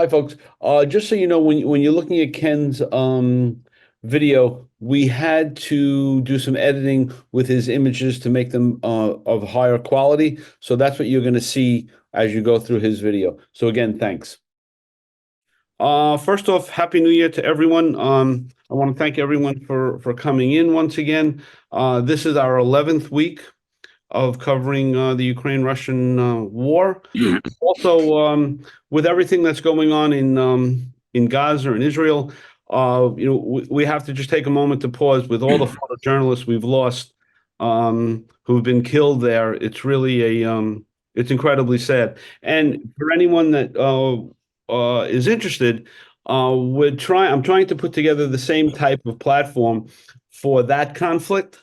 Hi, folks. Just so you know, when you're looking at Ken's video, we had to do some editing with his images to make them of higher quality. So that's what you're going to see as you go through his video. So again, thanks. First off, Happy New Year to everyone. I want to thank everyone for coming in once again. This is our 11th week of covering the Ukraine-Russian war. Also, with everything that's going on in Gaza and Israel, we have to just take a moment to pause. With all the photojournalists we've lost, who've been killed there, it's really it's incredibly sad. And for anyone that is interested, I'm trying to put together the same type of platform for that conflict.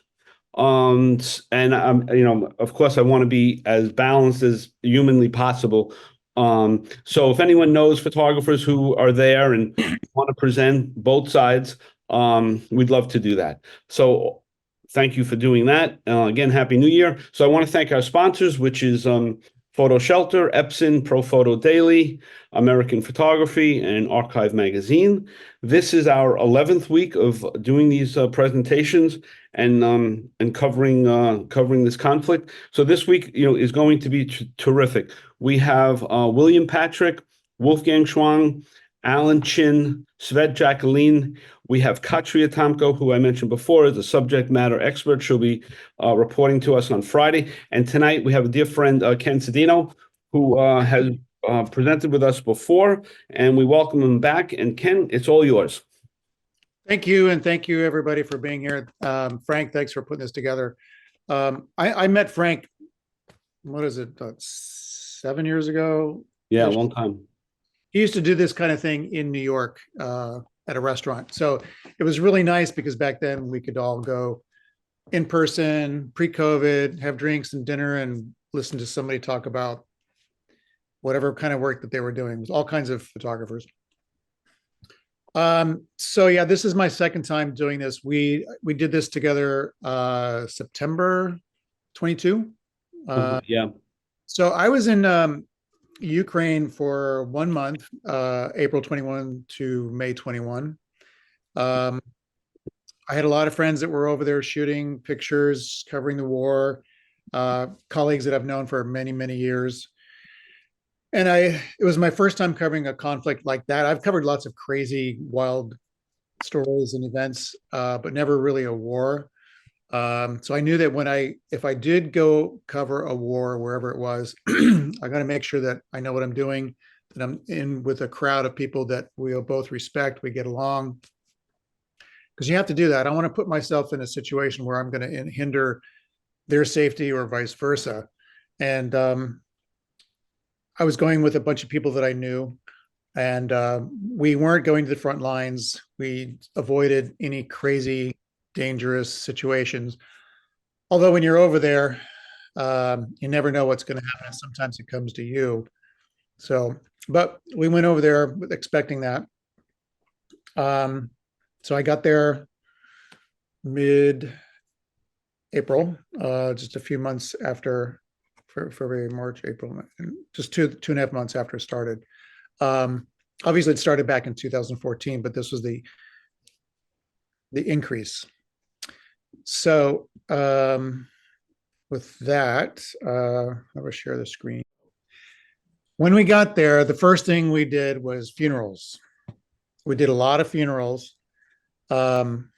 And of course, I want to be as balanced as humanly possible. So if anyone knows photographers who are there and want to present both sides, we'd love to do that. So thank you for doing that. Again, Happy New Year. So I want to thank our sponsors, which is Photo Shelter, Epson, Pro Photo Daily, American Photography, and Archive Magazine. This is our 11th week of doing these presentations and covering this conflict. So this week, is going to be terrific. We have William Patrick, Wolfgang Schwang, Alan Chin, Svet Jacqueline. We have Katria Tomko, who I mentioned before is a subject matter expert. She'll be reporting to us on Friday. And tonight we have a dear friend, Ken Cedeno, who has presented with us before, and we welcome him back. And Ken, it's all yours. Thank you, and thank you everybody for being here. Frank, thanks for putting this together. I met Frank, what is it, 7 years ago? Yeah, a long time. He used to do this kind of thing in New York at a restaurant. So it was really nice because back then we could all go in person, pre-COVID, have drinks and dinner and listen to somebody talk about whatever kind of work that they were doing. It was all kinds of photographers. So yeah, this is my second time doing this. We did this together September 22. Yeah. So I was in Ukraine for 1 month, April 21 to May 21. I had a lot of friends that were over there shooting pictures, covering the war, colleagues that I've known for many, many years. And it was my first time covering a conflict like that. I've covered lots of crazy, wild stories and events, but never really a war. So I knew that if I did go cover a war, wherever it was, I got to make sure that I know what I'm doing, that I'm in with a crowd of people that we'll both respect, we get along. Because you have to do that. I don't want to put myself in a situation where I'm going to hinder their safety or vice versa. And I was going with a bunch of people that I knew, and we weren't going to the front lines. We avoided any crazy, dangerous situations. Although when you're over there, you never know what's going to happen. Sometimes it comes to you. So, but we went over there expecting that. So I got there mid-April, just a few months after. February, March, April, just two and a half months after it started. Obviously, it started back in 2014, but this was the increase. So with that, I will share the screen. When we got there, the first thing we did was funerals. We did a lot of funerals. And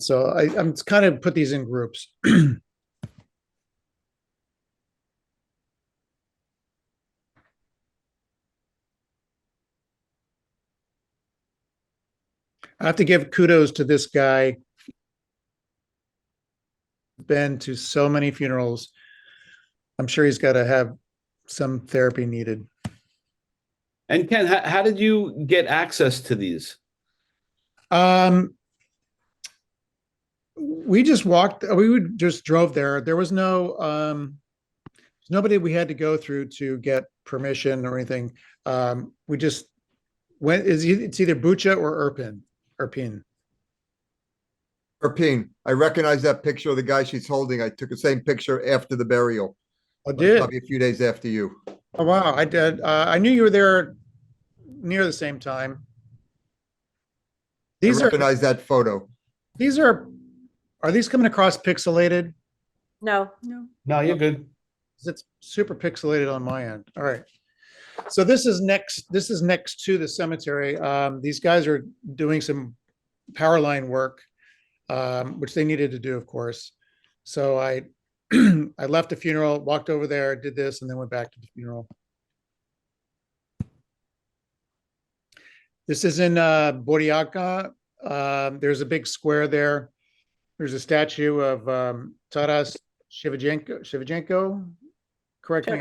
so I'm kind of put these in groups. I have to give kudos to this guy. Been to so many funerals. I'm sure he's got to have some therapy needed. And Ken, how did you get access to these? We just walked. We just drove there. There was nobody we had to go through to get permission or anything. We just went. It's either Bucha or Irpin. Irpin. I recognize that picture of the guy she's holding. I took the same picture after the burial. I did. Probably a few days after you. Oh, wow, I did. I knew you were there near the same time. I These recognize that photo. these are these coming across pixelated? No, no. No, you're good. It's super pixelated on my end. All right. So this is next to the cemetery. These guys are doing some power line work, which they needed to do, of course. So I I left the funeral, walked over there, did this, and then went back to the funeral. This is in Boryaka. There's a big square there. There's a statue of Taras Shevchenko. Correct me.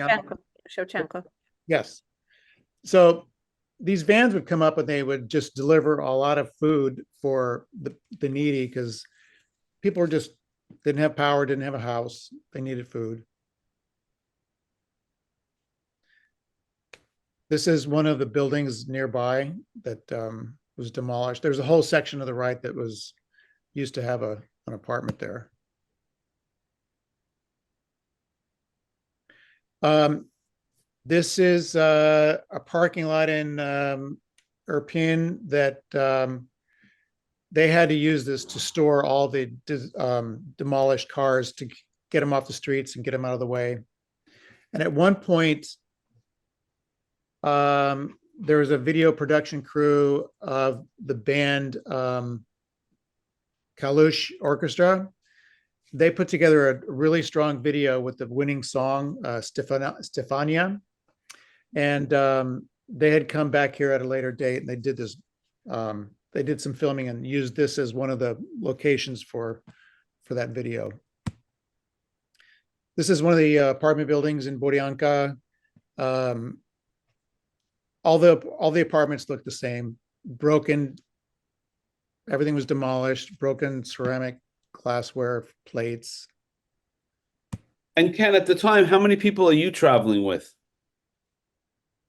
Shevchenko. Yes. So these vans would come up and they would just deliver a lot of food for the needy because people were just didn't have power, didn't have a house. They needed food. This is one of the buildings nearby that was demolished. There's a whole section to the right that was used to have an apartment there. This is a parking lot in Irpin that they had to use this to store all the demolished cars to get them off the streets and get them out of the way. And at one point, there was a video production crew of the band Kalush Orchestra. They put together a really strong video with the winning song, Stefania. And they had come back here at a later date and they did this. They did some filming and used this as one of the locations for that video. This is one of the apartment buildings in Boryanka. All the apartments look the same, broken. Everything was demolished, broken ceramic, glassware, plates. And Ken, at the time, how many people are you traveling with?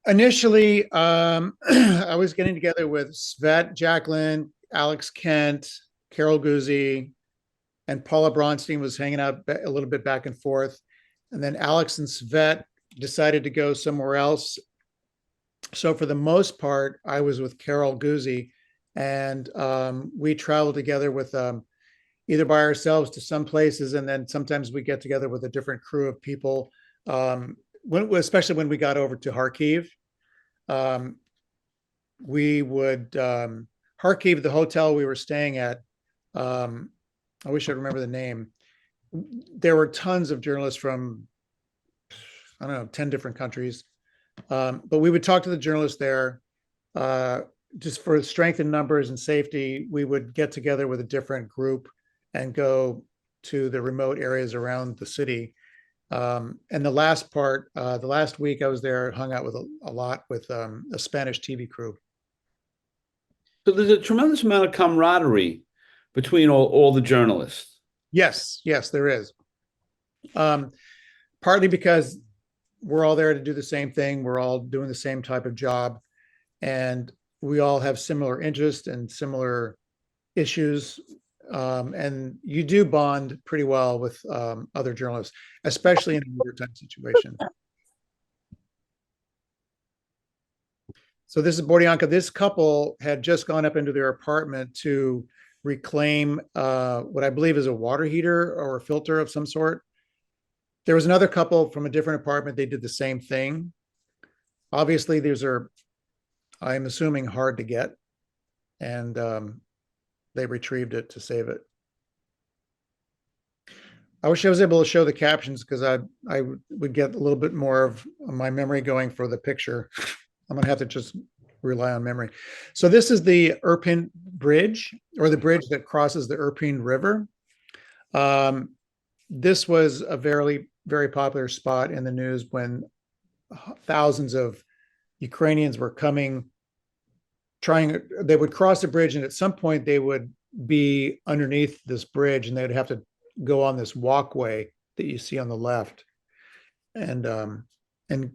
Initially, I was getting together with Svet, Jacqueline, Alex Kent, Carol Guzzi, and Paula Bronstein was hanging out a little bit back and forth. And then Alex and Svet decided to go somewhere else. So for the most part, I was with Carol Guzzi, and we traveled together with either by ourselves to some places, and then sometimes we get together with a different crew of people. Especially when we got over to Kharkiv, we would Kharkiv, the hotel we were staying at. I wish I remember the name. There were tons of journalists from, I don't know, 10 different countries. But we would talk to the journalists there, just for strength in numbers and safety. We would get together with a different group and go to the remote areas around the city. And the last part, the last week I was there, hung out with a lot with a Spanish TV crew. So there's a tremendous amount of camaraderie between all the journalists. Yes, there is. Partly because we're all there to do the same thing. We're all doing the same type of job, and we all have similar interests and similar issues. And you do bond pretty well with other journalists, especially in a wartime situation. So this is Boryanka. This couple had just gone up into their apartment to reclaim what I believe is a water heater or a filter of some sort. There was another couple from a different apartment. They did the same thing. Obviously, these are, I'm assuming, hard to get. And they retrieved it to save it. I wish I was able to show the captions because I would get a little bit more of my memory going for the picture. I'm going to have to just rely on memory. So this is the Irpin Bridge, or the bridge that crosses the Irpin River. This was a very, very popular spot in the news when thousands of Ukrainians were coming, they would cross the bridge, and at some point they would be underneath this bridge and they'd have to go on this walkway that you see on the left and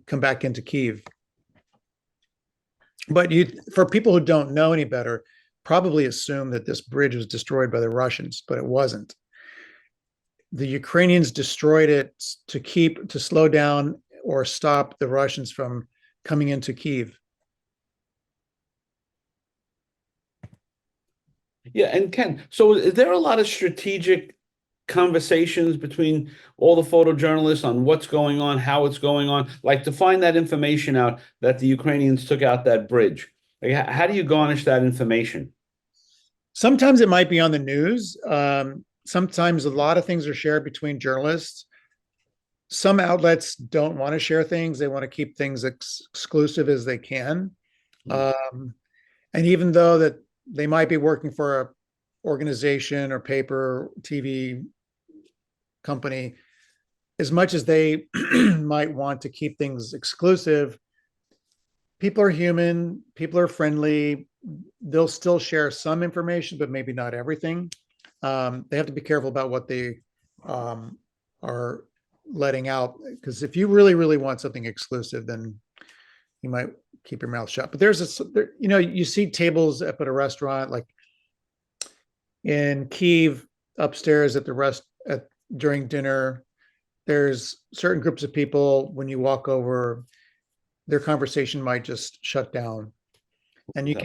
come back into Kyiv. But for people who don't know any better, probably assume that this bridge was destroyed by the Russians, but it wasn't. The Ukrainians destroyed it to slow down or stop the Russians from coming into Kyiv. Yeah, and Ken, so is there a lot of strategic conversations between all the photojournalists on what's going on, how it's going on, like to find that information out that the Ukrainians took out that bridge? Like, how do you garnish that information? Sometimes it might be on the news. Sometimes a lot of things are shared between journalists. Some outlets don't want to share things. They want to keep things exclusive as they can. And even though that they might be working for a organization or paper, TV company, as much as they might want to keep things exclusive, people are human, people are friendly. They'll still share some information, but maybe not everything. They have to be careful about what they are letting out, because if you really, really want something exclusive, then you might keep your mouth shut. But you see tables up at a restaurant, like in Kyiv, upstairs at the during dinner. There's certain groups of people, when you walk over, their conversation might just shut down, and you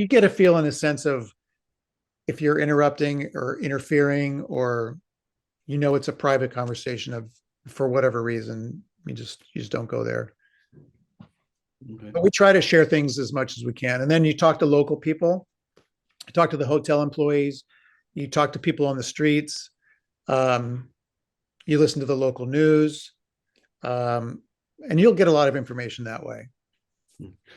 get a feel in a sense of if you're interrupting or interfering, or it's a private conversation of, for whatever reason, you just don't go there. Okay. But we try to share things as much as we can. And then you talk to local people, you talk to the hotel employees, you talk to people on the streets, you listen to the local news, and you'll get a lot of information that way.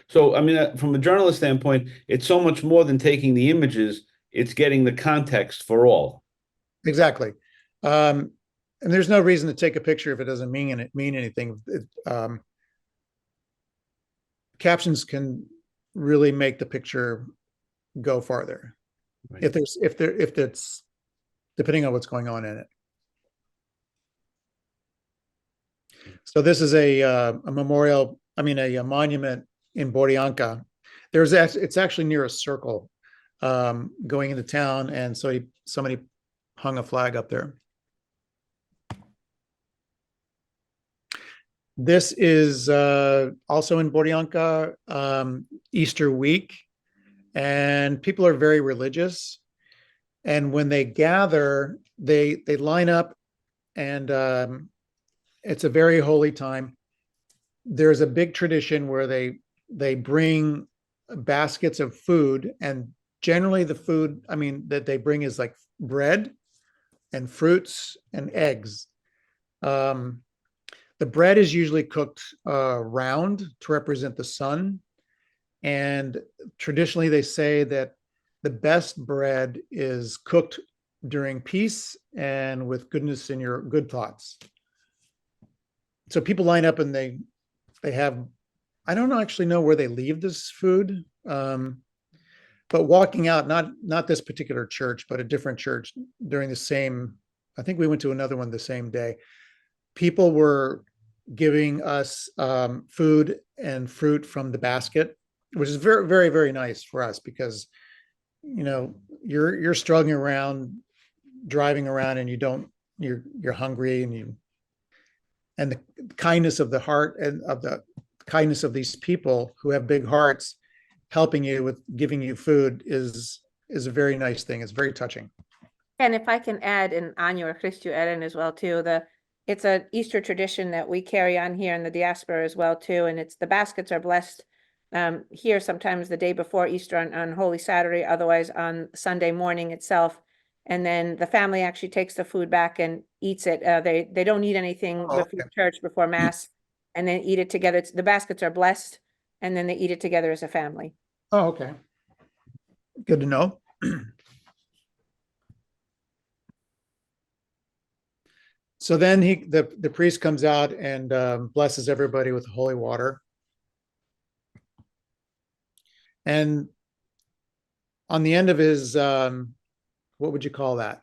So, I mean, from a journalist standpoint, it's so much more than taking the images, it's getting the context for all. Exactly. And there's no reason to take a picture if it doesn't mean anything. Captions can really make the picture go farther, Right. if it's depending on what's going on in it. So this is a memorial, a monument in Boryanka. It's actually near a circle going into town, and so somebody hung a flag up there. This is also in Boryanka, Easter week, and people are very religious. And when they gather, they line up, and it's a very holy time. There's a big tradition where they bring baskets of food, and generally the food, that they bring is like bread and fruits and eggs. The bread is usually cooked round to represent the sun. And traditionally, they say that the best bread is cooked during peace and with goodness in your good thoughts. So people line up and they have, I don't actually know where they leave this food, but walking out, not this particular church, but a different church during the same, I think we went to another one the same day. People were giving us food and fruit from the basket, which is very, very, very nice for us, because you're struggling around, driving around, and you're hungry, and the kindness of the heart and of the kindness of these people who have big hearts helping you with giving you food is a very nice thing. It's very touching. And if I can add, and Anya or Christu add in as well too, it's an Easter tradition that we carry on here in the diaspora as well too, and it's the baskets are blessed here sometimes the day before Easter on Holy Saturday, otherwise on Sunday morning itself. And then the family actually takes the food back and eats it. They don't eat anything before church, before Mass, and then eat it together. The baskets are blessed, and then they eat it together as a family. Oh, okay. Good to know. So then the priest comes out and blesses everybody with holy water. And on the end of his, what would you call that?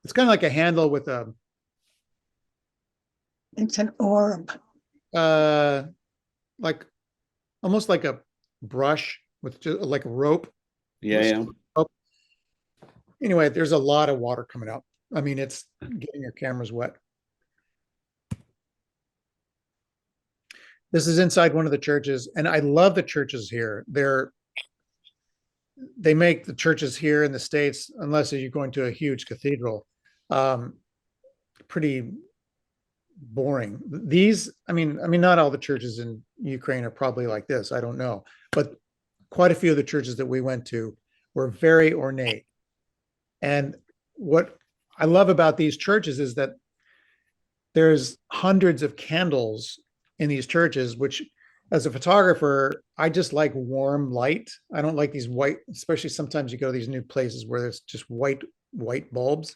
It's kind of like a handle with a. It's an orb. Like almost like a brush with just like a rope. Yeah. Anyway, there's a lot of water coming out. It's getting your cameras wet. This is inside one of the churches, and I love the churches here. They make the churches here in the States, unless you're going to a huge cathedral, pretty boring. These, I mean, not all the churches in Ukraine are probably like this. I don't know, but quite a few of the churches that we went to were very ornate. And what I love about these churches is that there's hundreds of candles in these churches, which as a photographer, I just like warm light. I don't like these white, especially sometimes you go to these new places where there's just white bulbs.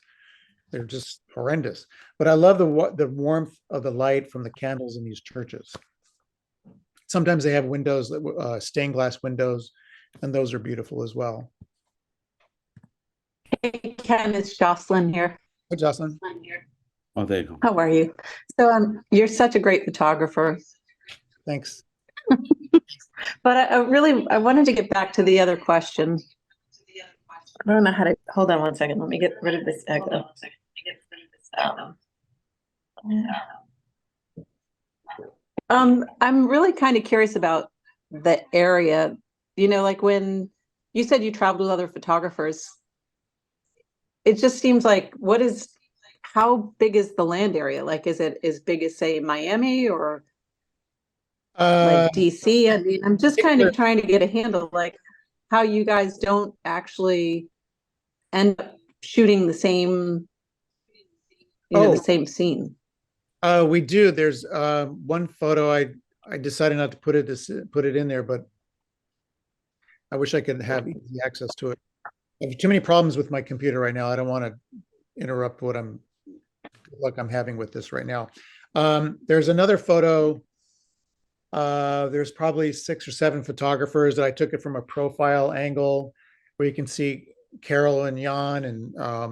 They're just horrendous. But I love the warmth of the light from the candles in these churches. Sometimes they have windows, stained glass windows, and those are beautiful as well. Hey, Ken, it's Jocelyn here. Hi, Jocelyn. Oh, there you go. How are you? So you're such a great photographer. Thanks. But I wanted to get back to the other question. I don't know how to, hold on one second. Let me get rid of this echo. I'm really kind of curious about the area, like when you said you traveled with other photographers, it just seems like, how big is the land area? Like, is it as big as, say, Miami or like DC? I mean, I'm just kind of trying to get a handle, like how you guys don't actually end up shooting the same, the same scene. We do. There's one photo I decided not to put it in there, but I wish I could have easy access to it. I have too many problems with my computer right now. I don't want to interrupt what I'm having with this right now. There's another photo. There's probably 6 or 7 photographers that I took it from a profile angle where you can see Carol and Jan and a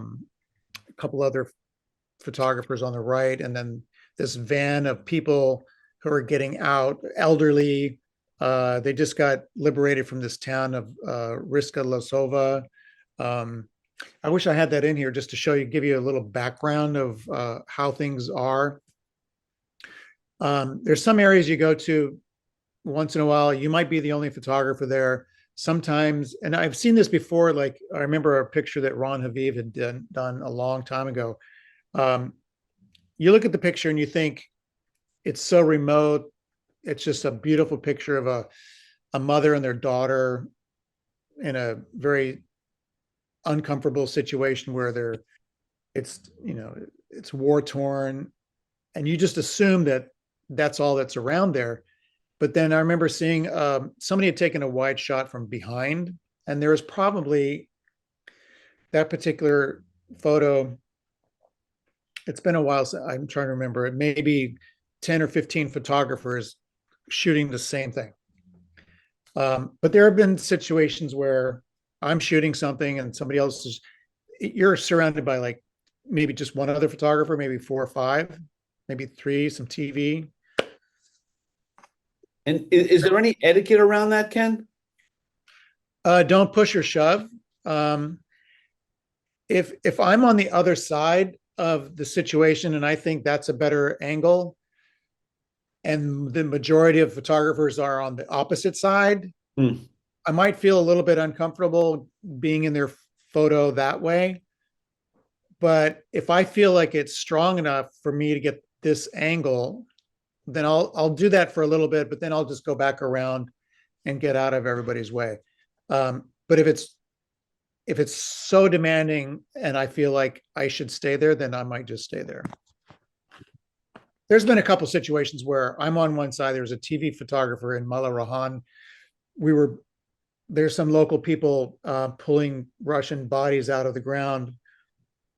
couple other photographers on the right. And then this van of people who are getting out, elderly. They just got liberated from this town of Riska Losova. I wish I had that in here just to show you, give you a little background of how things are. There's some areas you go to once in a while, you might be the only photographer there. Sometimes, and I've seen this before, like I remember a picture that Ron Haviv had done a long time ago. You look at the picture and you think it's so remote. It's just a beautiful picture of a mother and their daughter in a very uncomfortable situation where it's war torn, and you just assume that that's all that's around there. But then I remember seeing somebody had taken a wide shot from behind, and there was probably that particular photo. It's been a while since I'm trying to remember it, maybe 10 or 15 photographers shooting the same thing. But there have been situations where I'm shooting something and somebody else you're surrounded by like maybe just one other photographer, maybe 4 or 5, maybe 3, some TV. And is there any etiquette around that, Ken? Don't push or shove. If I'm on the other side of the situation and I think that's a better angle, and the majority of photographers are on the opposite side, I might feel a little bit uncomfortable being in their photo that way. But if I feel like it's strong enough for me to get this angle, then I'll do that for a little bit, but then I'll just go back around and get out of everybody's way. But if it's so demanding and I feel like I should stay there, then I might just stay there. There's been a couple situations where I'm on one side, there's a TV photographer in Malarahan. There's some local people pulling Russian bodies out of the ground.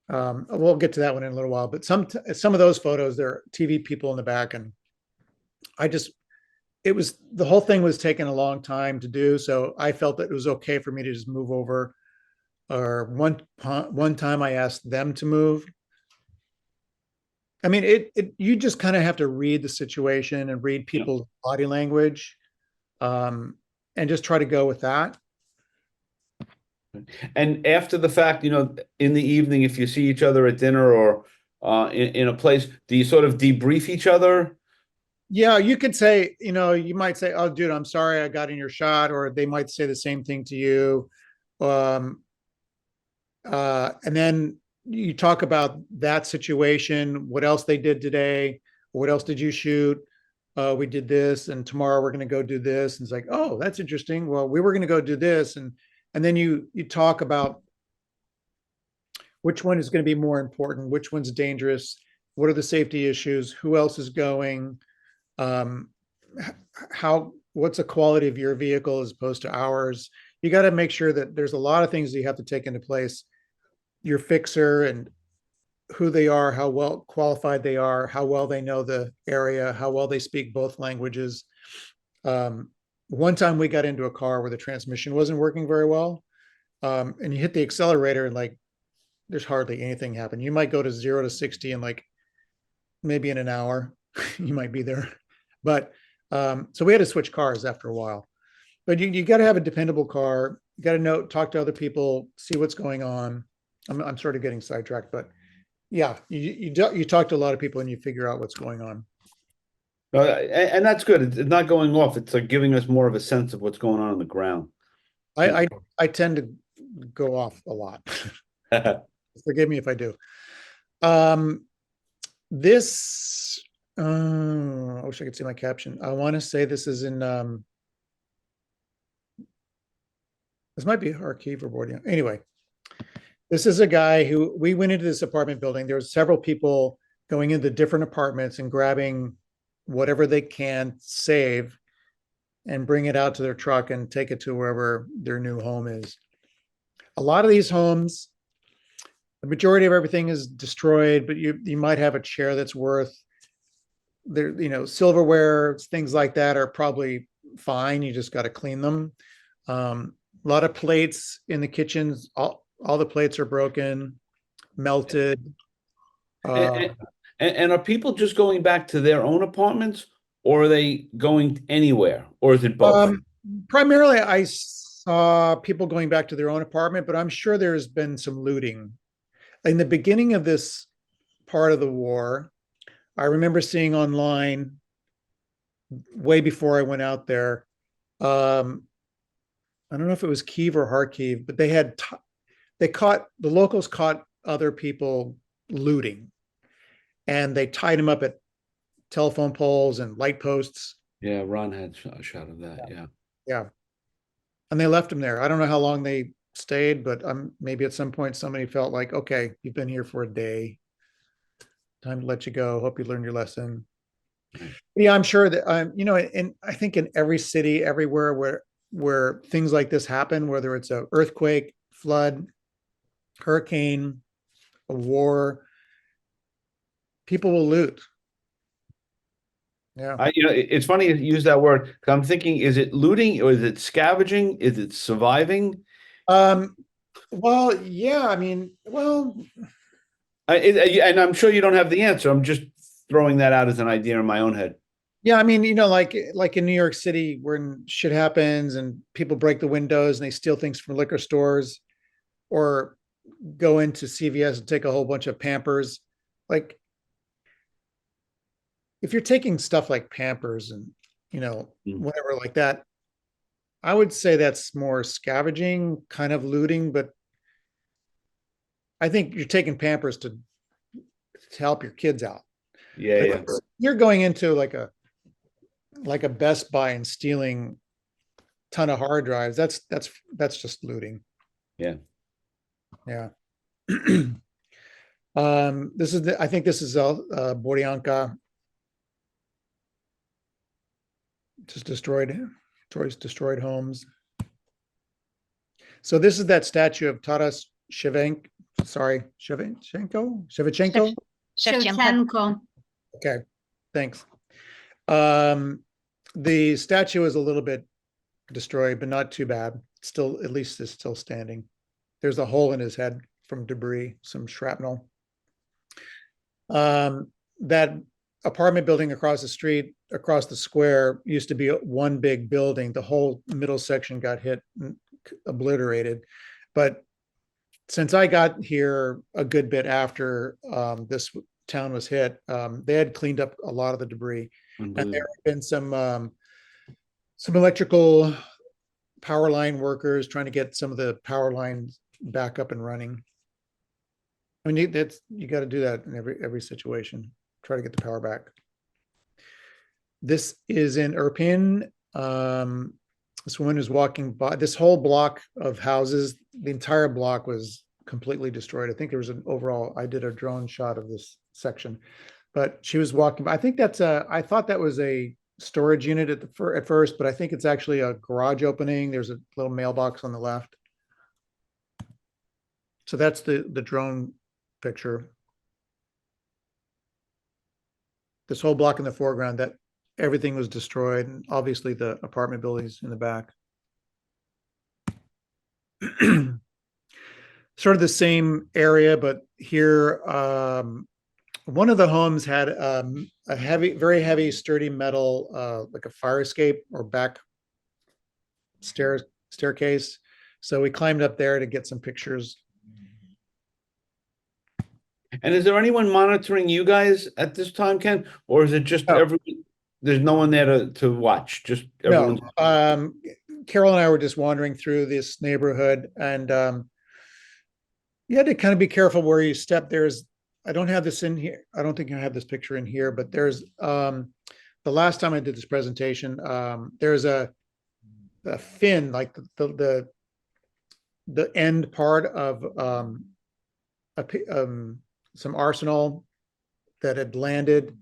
We'll get to that one in a little while, but some of those photos, there are TV people in the back, and the whole thing was taking a long time to do. So I felt that it was okay for me to just move over. Or one time I asked them to move. I mean, you just kind of have to read the situation and read people's body language, and just try to go with that. And after the fact, in the evening, if you see each other at dinner or in a place, do you sort of debrief each other? Yeah, you could say, you might say, "Oh, dude, I'm sorry I got in your shot," or they might say the same thing to you. Um, and then you talk about that situation, what else they did today, what else did you shoot? We did this, and tomorrow we're going to go do this. And it's like, oh, that's interesting. Well, we were going to go do this, and then you talk about which one is going to be more important, which one's dangerous, what are the safety issues, who else is going, um, what's the quality of your vehicle as opposed to ours. You got to make sure that there's a lot of things that you have to take into place. Your fixer and who they are, how well qualified they are, how well they know the area, how well they speak both languages. One time we got into a car where the transmission wasn't working very well, and you hit the accelerator and like there's hardly anything happen. You might go to 0 to 60 in like maybe in an hour. You might be there, but so we had to switch cars after a while. But you got to have a dependable car. You got to talk to other people, see what's going on. I'm sort of getting sidetracked, but yeah, you talk to a lot of people and you figure out what's going on. And that's good. It's not going off. It's like giving us more of a sense of what's going on the ground. I tend to go off a lot. Forgive me if I do. This I wish I could see my caption. I want to say this is in this might be Kharkiv or Bordeaux. Anyway, this is a guy who we went into this apartment building. There were several people going into different apartments and grabbing whatever they can save and bring it out to their truck and take it to wherever their new home is. A lot of these homes, the majority of everything is destroyed, but you might have a chair that's worth there, silverware, things like that are probably fine. You just got to clean them. A lot of plates in the kitchens, all the plates are broken, melted. And are people just going back to their own apartments, or are they going anywhere, or is it both? Primarily, I saw people going back to their own apartment, but I'm sure there's been some looting. In the beginning of this part of the war, I remember seeing online way before I went out there. I don't know if it was Kiev or Kharkiv, but the locals caught other people looting, and they tied them up at telephone poles and light posts. Yeah, Ron had a shot of that. Yeah. And they left them there. I don't know how long they stayed, but maybe at some point somebody felt like, okay, you've been here for a day. Time to let you go. Hope you learned your lesson. Yeah, I'm sure that and I think in every city, everywhere where things like this happen, whether it's an earthquake, flood, hurricane, a war, people will loot. Yeah. It's funny you use that word because I'm thinking, is it looting or is it scavenging? Is it surviving? Well, yeah, And I'm sure you don't have the answer. I'm just throwing that out as an idea in my own head. yeah, like in New York City, when shit happens and people break the windows and they steal things from liquor stores, or go into CVS and take a whole bunch of Pampers. Like, if you're taking stuff like Pampers and whatever like that, I would say that's more scavenging, kind of looting. But I think you're taking Pampers to help your kids out. Yeah. You're going into like a Best Buy and stealing a ton of hard drives. That's just looting. Yeah. Yeah. I think this is Boryanka. Just destroyed homes. So this is that statue of Taras Shevchenko. Shevchenko. Okay, thanks. The statue is a little bit destroyed, but not too bad. Still, at least it's still standing. There's a hole in his head from debris, some shrapnel. That apartment building across the street, across the square, used to be one big building. The whole middle section got hit, obliterated. But since I got here a good bit after this town was hit, they had cleaned up a lot of the debris. And there Unbelievable. have been some electrical power line workers trying to get some of the power lines back up and running. I mean, you got to do that in every situation. Try to get the power back. This is in Irpin. This woman is walking by this whole block of houses. The entire block was completely destroyed. I think there was an overall, I did a drone shot of this section, but she was walking by. I think I thought that was a storage unit at first, but I think it's actually a garage opening. There's a little mailbox on the left. So that's the drone picture. This whole block in the foreground, that everything was destroyed, and obviously the apartment buildings in the back. Sort of the same area, but here, one of the homes had a very heavy, sturdy metal, like a fire escape or back staircase. So we climbed up there to get some pictures. And is there anyone monitoring you guys at this time, Ken? Or is it just No. there's no one there to watch, just everyone's. No, Carol and I were just wandering through this neighborhood, and you had to kind of be careful where you step. I don't have this in here. I don't think I have this picture in here, but there's the last time I did this presentation, there's a fin, like the end part of some arsenal that had landed.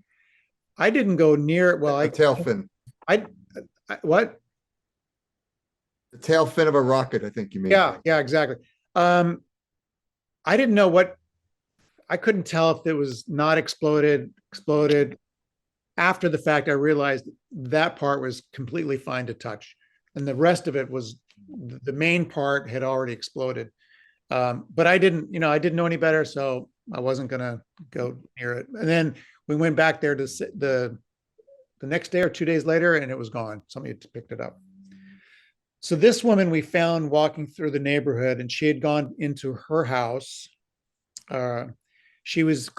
I didn't go near it. Well, A tail fin. What? The tail fin of a rocket, I think you mean. Yeah, exactly. I didn't know I couldn't tell if it was not exploded. After the fact, I realized that part was completely fine to touch. And the rest of it was, the main part had already exploded. But I didn't know any better, so I wasn't gonna go near it. And then we went back there to the next day or 2 days later, and it was gone. Somebody had picked it up. So this woman we found walking through the neighborhood, and she had gone into her house. She was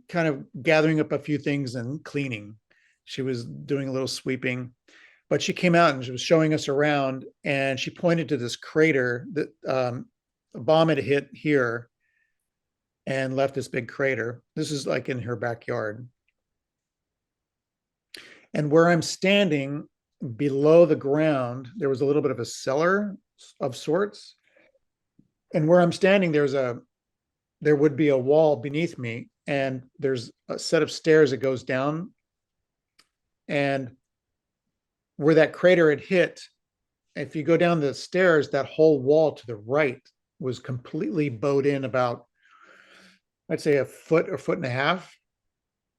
kind of gathering up a few things and cleaning. She was doing a little sweeping, but she came out and she was showing us around, and she pointed to this crater that a bomb had hit here and left this big crater. This is like in her backyard. And where I'm standing below the ground, there was a little bit of a cellar of sorts. And where I'm standing, there would be a wall beneath me, and there's a set of stairs that goes down. And where that crater had hit, if you go down the stairs, that whole wall to the right was completely bowed in about, I'd say, a foot or foot and a half.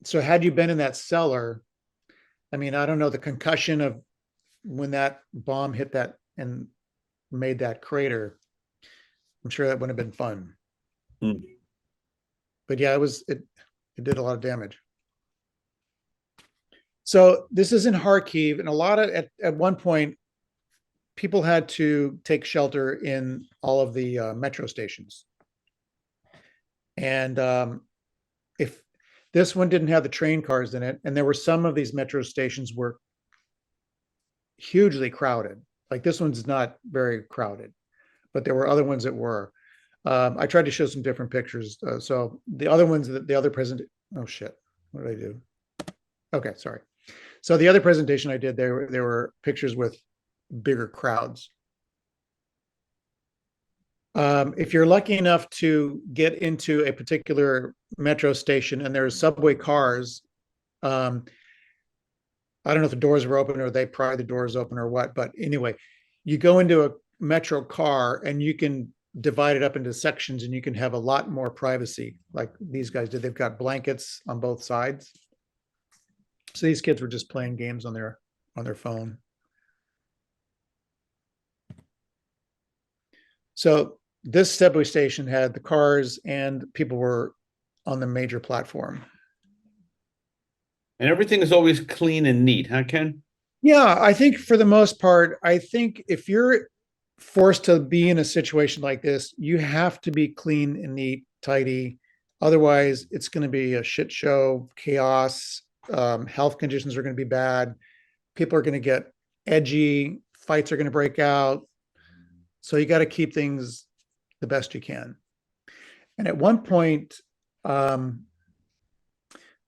So had you been in that cellar, I mean, I don't know, the concussion of when that bomb hit that and made that crater, I'm sure that wouldn't have been fun. Mm. But yeah, it did a lot of damage. So this is in Kharkiv, and at one point, people had to take shelter in all of the metro stations. And if this one didn't have the train cars in it, and there were some of these metro stations were hugely crowded. Like this one's not very crowded, but there were other ones that were. I tried to show some different pictures. So the other ones, the other present, oh shit, what did I do? Okay, sorry. So the other presentation I did, there were pictures with bigger crowds. If you're lucky enough to get into a particular metro station and there's subway cars, I don't know if the doors were open or they pry the doors open or what, but anyway, you go into a metro car and you can divide it up into sections and you can have a lot more privacy, like these guys did. They've got blankets on both sides. So these kids were just playing games on their phone. So this subway station had the cars and people were on the major platform. And everything is always clean and neat, huh, Ken? Yeah, I think for the most part, I think if you're forced to be in a situation like this, you have to be clean and neat, tidy. Otherwise, it's going to be a shit show, chaos. health conditions are going to be bad. People are going to get edgy. Fights are going to break out. So you got to keep things the best you can. And at one point, I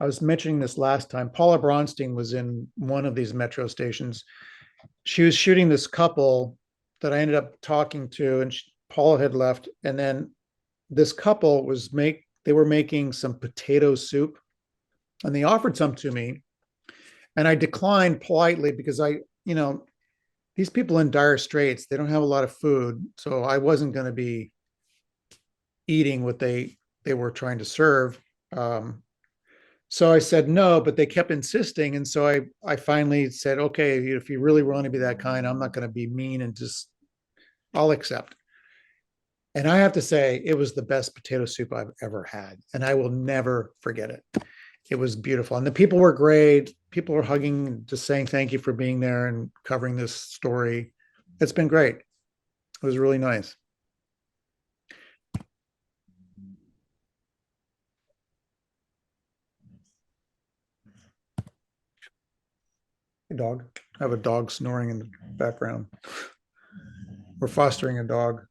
was mentioning this last time, Paula Bronstein was in one of these metro stations. She was shooting this couple that I ended up talking to, and Paula had left. And then this couple they were making some potato soup, and they offered some to me. And I declined politely because these people in dire straits, they don't have a lot of food. So I wasn't going to be eating what they were trying to serve. So I said no, but they kept insisting. And so I finally said, okay, if you really want to be that kind, I'm not going to be mean and I'll accept. And I have to say, it was the best potato soup I've ever had. And I will never forget it. It was beautiful. And the people were great. People were hugging, just saying thank you for being there and covering this story. It's been great. It was really nice. Dog. I have a dog snoring in the background. We're fostering a dog.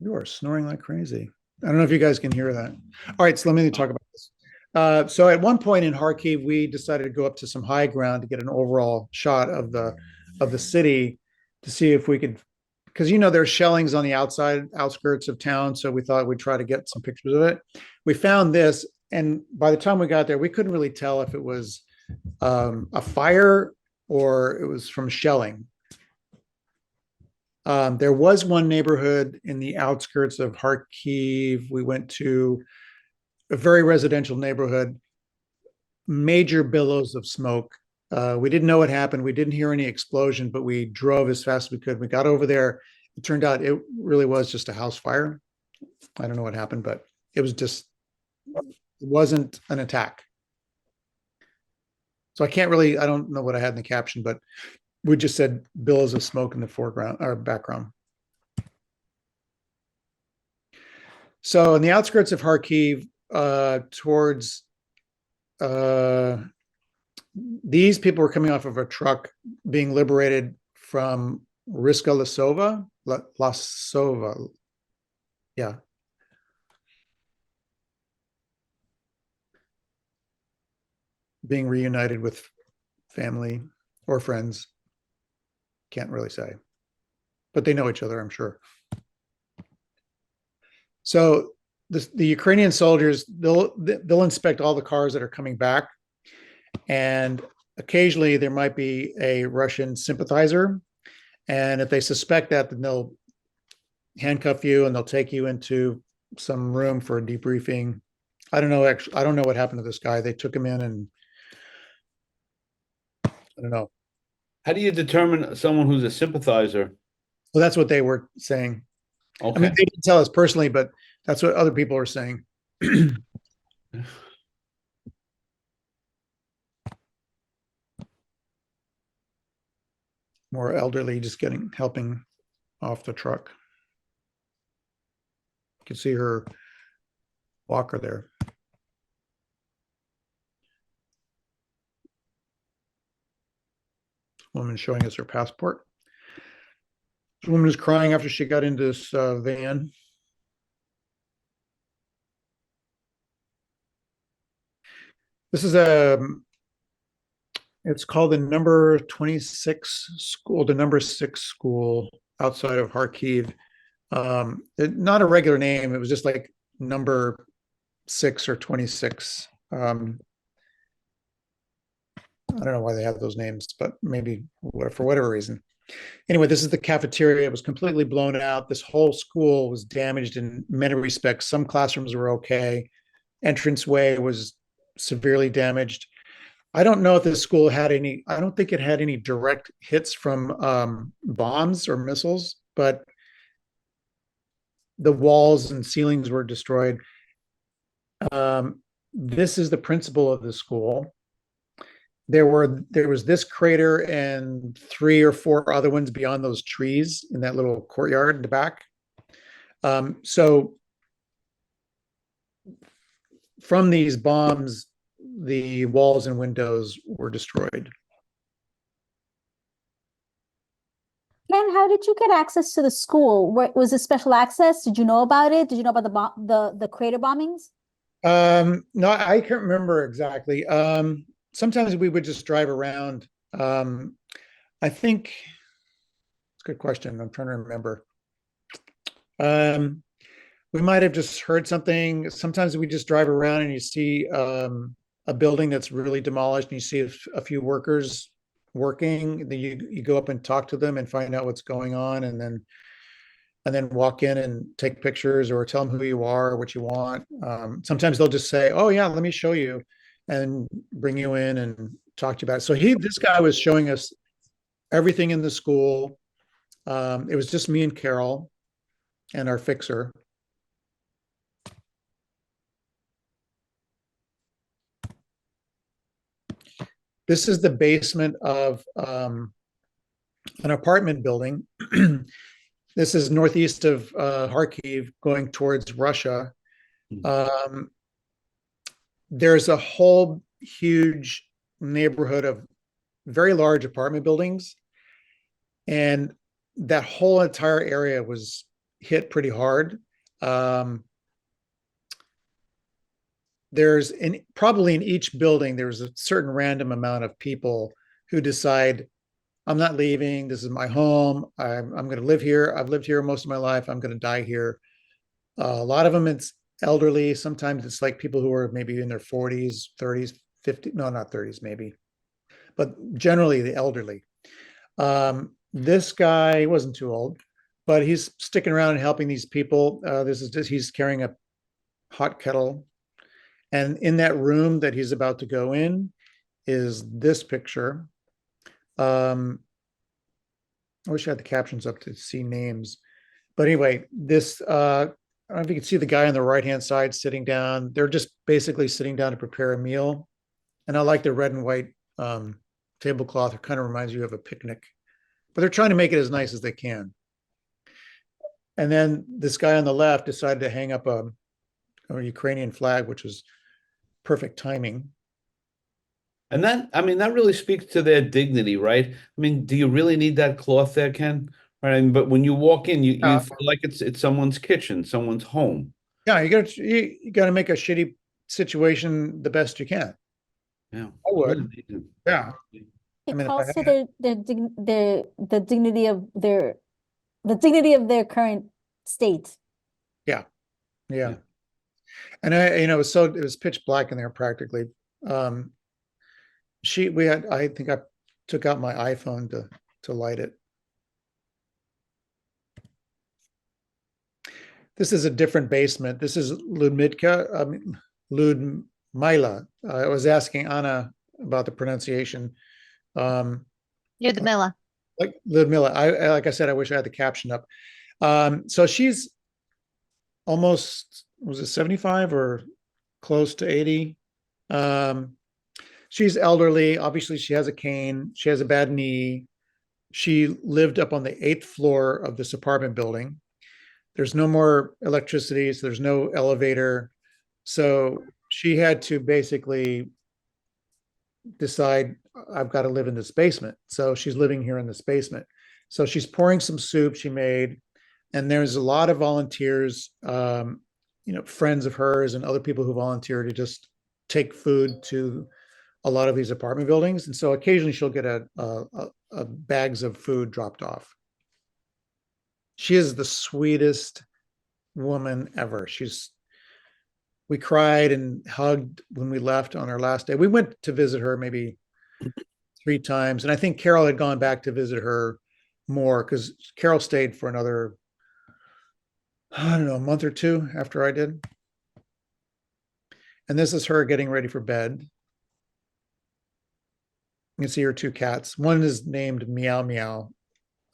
You are snoring like crazy. I don't know if you guys can hear that. All right, so let me talk about this. So at one point in Kharkiv, we decided to go up to some high ground to get an overall shot of the city to see if we could, because there's shellings on the outskirts of town. So we thought we'd try to get some pictures of it. We found this, and by the time we got there, we couldn't really tell if it was a fire or it was from shelling. There was one neighborhood in the outskirts of Kharkiv. We went to a very residential neighborhood, major billows of smoke. We didn't know what happened. We didn't hear any explosion, but we drove as fast as we could. We got over there. It turned out it really was just a house fire. I don't know what happened, but it wasn't an attack. So I don't know what I had in the caption, but we just said billows of smoke in the foreground or background. So in the outskirts of Kharkiv, towards these people were coming off of a truck being liberated from Riska Lasova. Yeah. Being reunited with family or friends. Can't really say, but they know each other, I'm sure. So the Ukrainian soldiers, they'll inspect all the cars that are coming back, and occasionally there might be a Russian sympathizer, and if they suspect that, then they'll handcuff you and they'll take you into some room for a debriefing. I don't know what happened to this guy. They took him in, and I don't know. How do you determine someone who's a sympathizer? Well, that's what they were saying. Okay. I mean, they didn't tell us personally, but that's what other people are saying. More elderly, just helping off the truck. You can see her walker there. Woman showing us her passport. This woman is crying after she got into this van. This is it's called the number 26 school, the number 6 school outside of Kharkiv. Not a regular name. It was just like number 6 or 26. I don't know why they have those names, but maybe for whatever reason. Anyway, this is the cafeteria. It was completely blown out. This whole school was damaged in many respects. Some classrooms were okay. Entranceway was severely damaged. I don't know if this school had any, I don't think it had any direct hits from bombs or missiles, but the walls and ceilings were destroyed. This is the principal of the school. There was this crater and 3 or 4 other ones beyond those trees in that little courtyard in the back. So from these bombs, the walls and windows were destroyed. Ken, how did you get access to the school? Was it special access? Did you know about it? Did you know about the crater bombings? No, I can't remember exactly. Sometimes we would just drive around. I think it's a good question. I'm trying to remember. We might have just heard something. Sometimes we just drive around and you see a building that's really demolished and you see a few workers working. Then you go up and talk to them and find out what's going on, and then walk in and take pictures or tell them who you are, what you want. Sometimes they'll just say, "Oh yeah, let me show you," and bring you in and talk to you about it. So this guy was showing us everything in the school. It was just me and Carol and our fixer. This is the basement of an apartment building. This is northeast of Kharkiv, going towards Russia. There's a whole huge neighborhood of very large apartment buildings, and that whole entire area was hit pretty hard. There's probably in each building, there's a certain random amount of people who decide, I'm not leaving. This is my home. I'm going to live here. I've lived here most of my life. I'm going to die here. A lot of them, it's elderly. Sometimes it's like people who are maybe in their 40s, 30s, 50s. No, not 30s, maybe. But generally the elderly. This guy wasn't too old, but he's sticking around and helping these people. He's carrying a hot kettle. And in that room that he's about to go in is this picture. I wish I had the captions up to see names. But anyway, I don't know if you can see the guy on the right-hand side sitting down. They're just basically sitting down to prepare a meal. And I like the red and white tablecloth. It kind of reminds you of a picnic. But they're trying to make it as nice as they can. And then this guy on the left decided to hang up a Ukrainian flag, which was perfect timing. And that really speaks to their dignity, right? I mean, do you really need that cloth there, Ken? Right. But when you walk in, you feel like it's someone's kitchen, someone's home. Yeah, you got to make a shitty situation the best you can. Yeah, I would. Yeah. It I mean, calls to the dignity of their current state. Yeah. And it was pitch black in there practically. I think I took out my iPhone to light it. This is a different basement. This is Ludmila. I was asking Anna about the pronunciation. Ludmila. Like Ludmila. Like I said, I wish I had the caption up. So she's almost, was it 75 or close to 80? She's elderly. Obviously, she has a cane. She has a bad knee. She lived up on the 8th floor of this apartment building. There's no more electricity, so there's no elevator. So she had to basically decide, I've got to live in this basement. So she's living here in this basement. So she's pouring some soup she made. And there's a lot of volunteers, friends of hers and other people who volunteer to just take food to a lot of these apartment buildings. And so occasionally she'll get a bags of food dropped off. She is the sweetest woman ever. We cried and hugged when we left on our last day. We went to visit her maybe 3 times. And I think Carol had gone back to visit her more because Carol stayed for another, I don't know, a month or 2 after I did. And this is her getting ready for bed. You can see her 2 cats. One is named Meow Meow.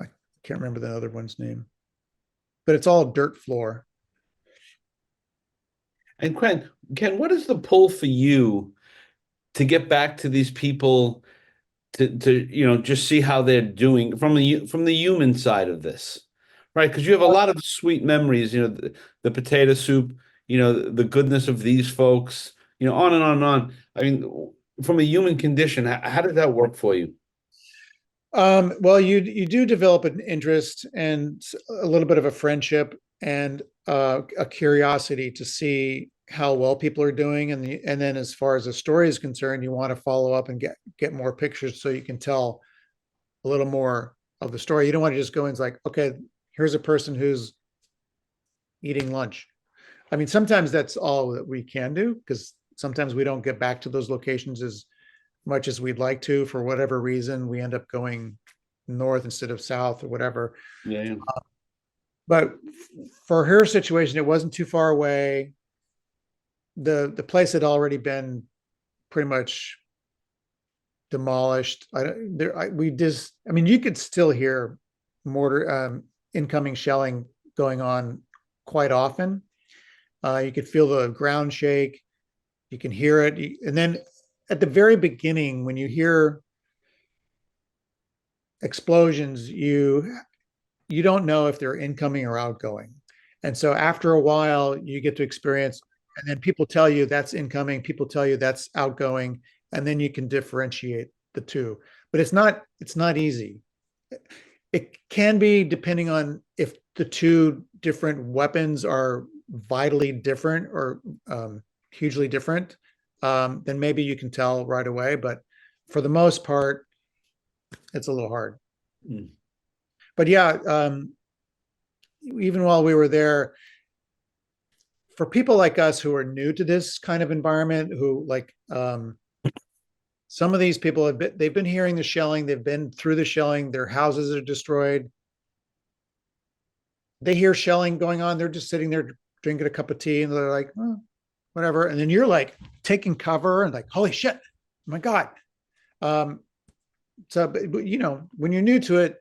I can't remember the other one's name. But it's all dirt floor. And Ken, what is the pull for you to get back to these people to just see how they're doing from the human side of this, right? Because you have a lot of sweet memories, the potato soup, the goodness of these folks, on and on and on. I mean, from a human condition, how did that work for you? Well, you do develop an interest and a little bit of a friendship and a curiosity to see how well people are doing, and then as far as the story is concerned, you want to follow up and get more pictures so you can tell a little more of the story. You don't want to just go in and like, okay, here's a person who's eating lunch. I mean, sometimes that's all that we can do because sometimes we don't get back to those locations as much as we'd like to for whatever reason. We end up going north instead of south or whatever. Yeah. But for her situation, it wasn't too far away. The place had already been pretty much demolished. I mean, you could still hear mortar incoming shelling going on quite often. You could feel the ground shake. You can hear it. And then at the very beginning, when you hear explosions, you don't know if they're incoming or outgoing. And so after a while, you get to experience, and then people tell you that's incoming, people tell you that's outgoing, and then you can differentiate the two. But it's not easy. It can be depending on if the two different weapons are vitally different or hugely different, then maybe you can tell right away. But for the most part, it's a little hard. Mm. But yeah, even while we were there, for people like us who are new to this kind of environment, who like some of these people they've been hearing the shelling, they've been through the shelling, their houses are destroyed. They hear shelling going on, they're just sitting there drinking a cup of tea, and they're like, oh, whatever. And then you're like taking cover and like, holy shit, oh my God. So, but, when you're new to it,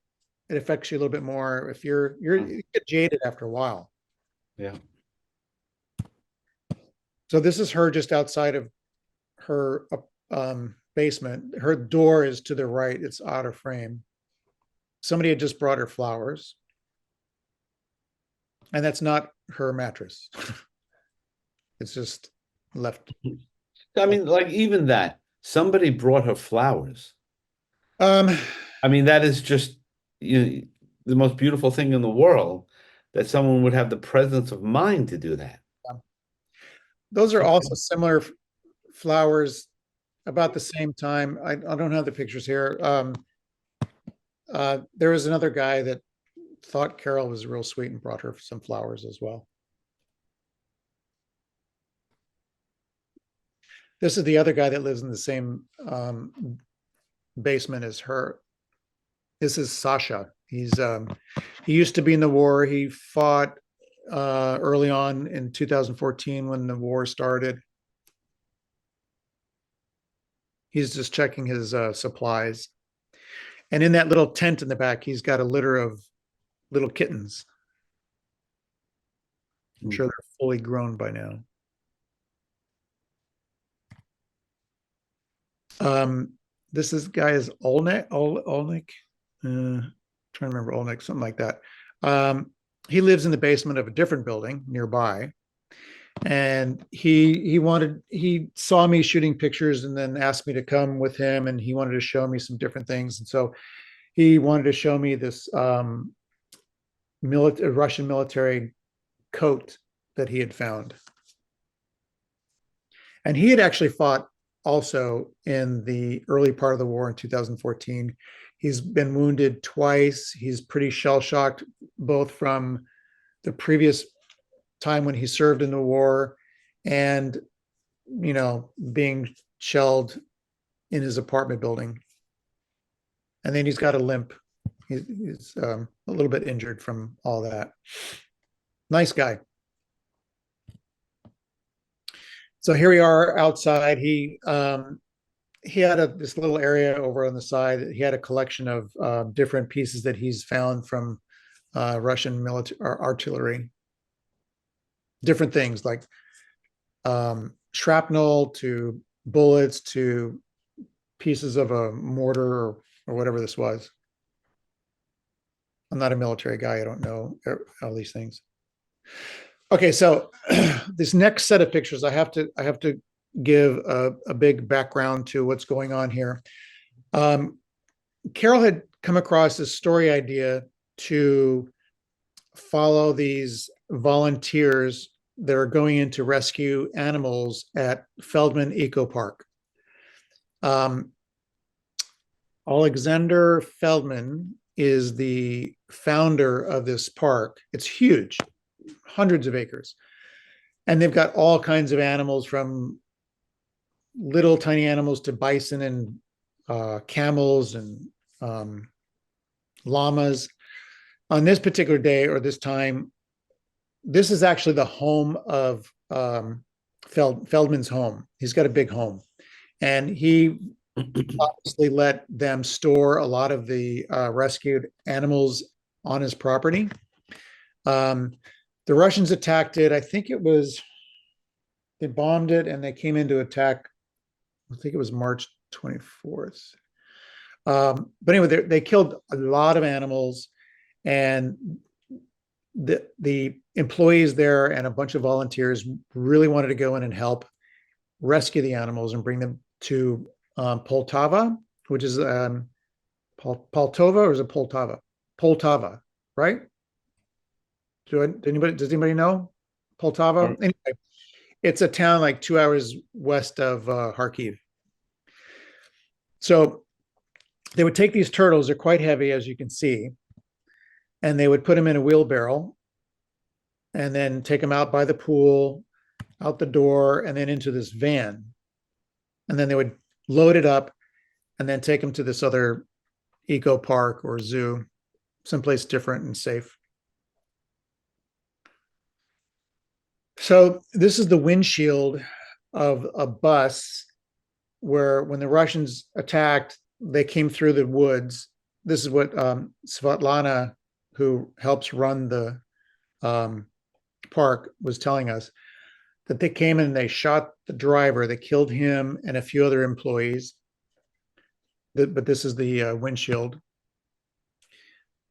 it affects you a little bit more. If you get jaded after a while. Yeah. So this is her just outside of her basement. Her door is to the right. It's out of frame. Somebody had just brought her flowers. And that's not her mattress. It's just left. I mean, like even that, somebody brought her flowers. I mean, that is just the most beautiful thing in the world, that someone would have the presence of mind to do that. Those are also similar flowers about the same time. I don't have the pictures here. There was another guy that thought Carol was real sweet and brought her some flowers as well. This is the other guy that lives in the same basement as her. This is Sasha. He used to be in the war. He fought early on in 2014 when the war started. He's just checking his supplies. And in that little tent in the back, he's got a litter of little kittens. I'm sure they're fully grown by now. This guy is Olnick. Trying to remember Olnick, something like that. He lives in the basement of a different building nearby. And he saw me shooting pictures and then asked me to come with him, and he wanted to show me some different things. And so he wanted to show me this Russian military coat that he had found. And he had actually fought also in the early part of the war in 2014. He's been wounded twice. He's pretty shell-shocked, both from the previous time when he served in the war and, being shelled in his apartment building. And then he's got a limp. He's a little bit injured from all that. Nice guy. So here we are outside. He had this little area over on the side. He had a collection of different pieces that he's found from Russian military artillery. Different things like shrapnel to bullets to pieces of a mortar or whatever this was. I'm not a military guy. I don't know all these things. Okay, so this next set of pictures, I have to give a big background to what's going on here. Carol had come across this story idea to follow these volunteers that are going in to rescue animals at Feldman Eco Park. Alexander Feldman is the founder of this park. It's huge, hundreds of acres. And they've got all kinds of animals, from little tiny animals to bison and camels and llamas. On this particular day or this time, this is actually the home of Feldman's home. He's got a big home. And he obviously let them store a lot of the rescued animals on his property. The Russians attacked it. I think it was, they bombed it and they came in to attack, I think it was March 24th. But anyway, they killed a lot of animals, and the employees there and a bunch of volunteers really wanted to go in and help rescue the animals and bring them to Poltava, which is Poltava, or is it Poltava? Poltava, right? Does anybody know Poltava? Anyway, it's a town like 2 hours west of Kharkiv. So they would take these turtles, they're quite heavy, as you can see, and they would put them in a wheelbarrow and then take them out by the pool, out the door, and then into this van. And then they would load it up and then take them to this other eco park or zoo, someplace different and safe. So this is the windshield of a bus where, when the Russians attacked, they came through the woods. This is what Svetlana, who helps run the park, was telling us, that they came in and they shot the driver. They killed him and a few other employees. But this is the windshield.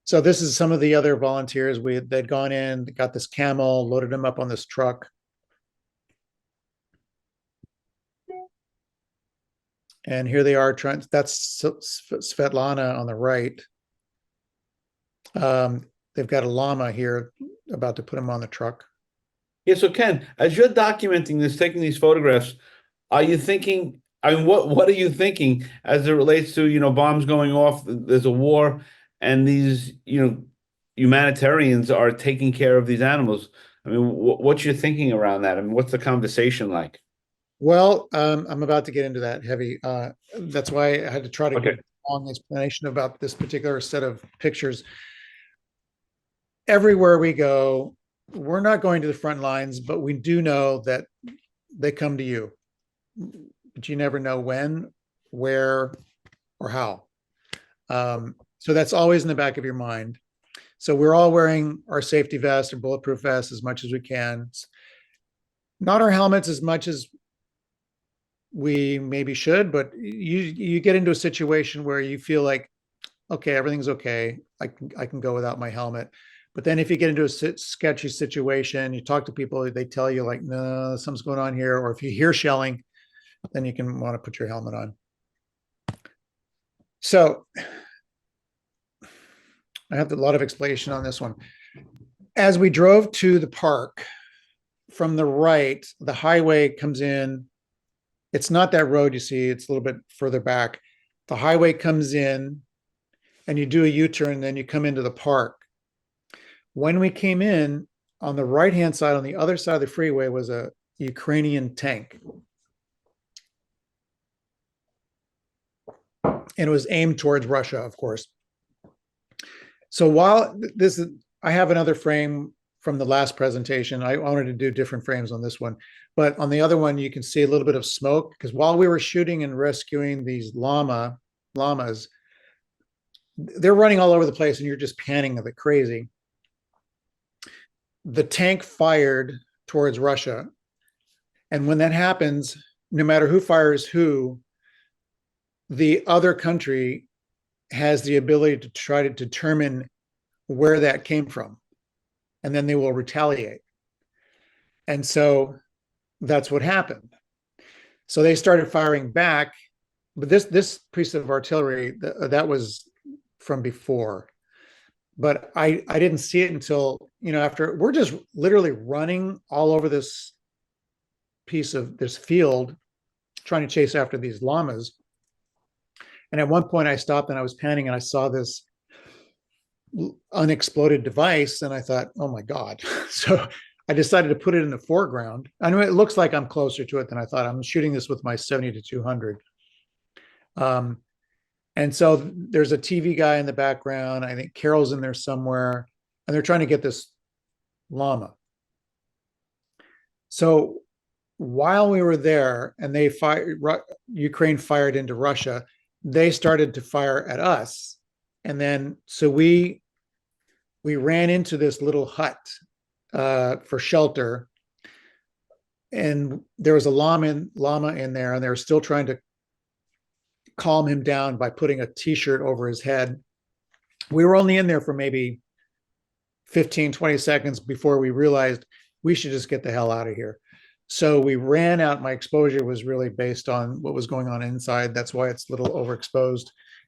So this is some of the other volunteers. They'd gone in, got this camel, loaded him up on this truck. And here they are trying, that's Svetlana on the right. They've got a llama here, about to put him on the truck. Yeah, so Ken, as you're documenting this, taking these photographs, are you thinking, I mean, what are you thinking as it relates to, bombs going off, there's a war, and these, humanitarians are taking care of these animals? I mean, what's your thinking around that? I mean, what's the conversation like? Well, I'm about to get into that heavy. That's why I had to try to Okay. give a long explanation about this particular set of pictures. Everywhere we go, we're not going to the front lines, but we do know that they come to you. But you never know when, where, or how. So that's always in the back of your mind. So we're all wearing our safety vests or bulletproof vests as much as we can. Not our helmets as much as we maybe should, but you get into a situation where you feel like, okay, everything's okay. I can go without my helmet. But then if you get into a sketchy situation, you talk to people, they tell you like, no, something's going on here. Or if you hear shelling, then you can want to put your helmet on. So I have a lot of explanation on this one. As we drove to the park, from the right, the highway comes in. It's not that road you see, it's a little bit further back. The highway comes in and you do a U-turn, then you come into the park. When we came in, on the right-hand side, on the other side of the freeway, was a Ukrainian tank. And it was aimed towards Russia, of course. So while this is, I have another frame from the last presentation. I wanted to do different frames on this one. But on the other one, you can see a little bit of smoke, because while we were shooting and rescuing these llamas, they're running all over the place and you're just panning like crazy. The tank fired towards Russia. And when that happens, no matter who fires who, the other country has the ability to try to determine where that came from. And then they will retaliate. And so that's what happened. So they started firing back, but this piece of artillery that was from before. But I didn't see it until, after we're just literally running all over this piece of this field trying to chase after these llamas. And at one point I stopped and I was panning and I saw this unexploded device and I thought, oh my God. So I decided to put it in the foreground. I know it looks like I'm closer to it than I thought. I'm shooting this with my 70 to 200. And so there's a TV guy in the background. I think Carol's in there somewhere, and they're trying to get this llama. So while we were there and Ukraine fired into Russia, they started to fire at us. And then, so we ran into this little hut for shelter. And there was a llama in there, and they were still trying to calm him down by putting a t-shirt over his head. We were only in there for maybe 15, 20 seconds before we realized we should just get the hell out of here. So we ran out. My exposure was really based on what was going on inside. That's why it's a little overexposed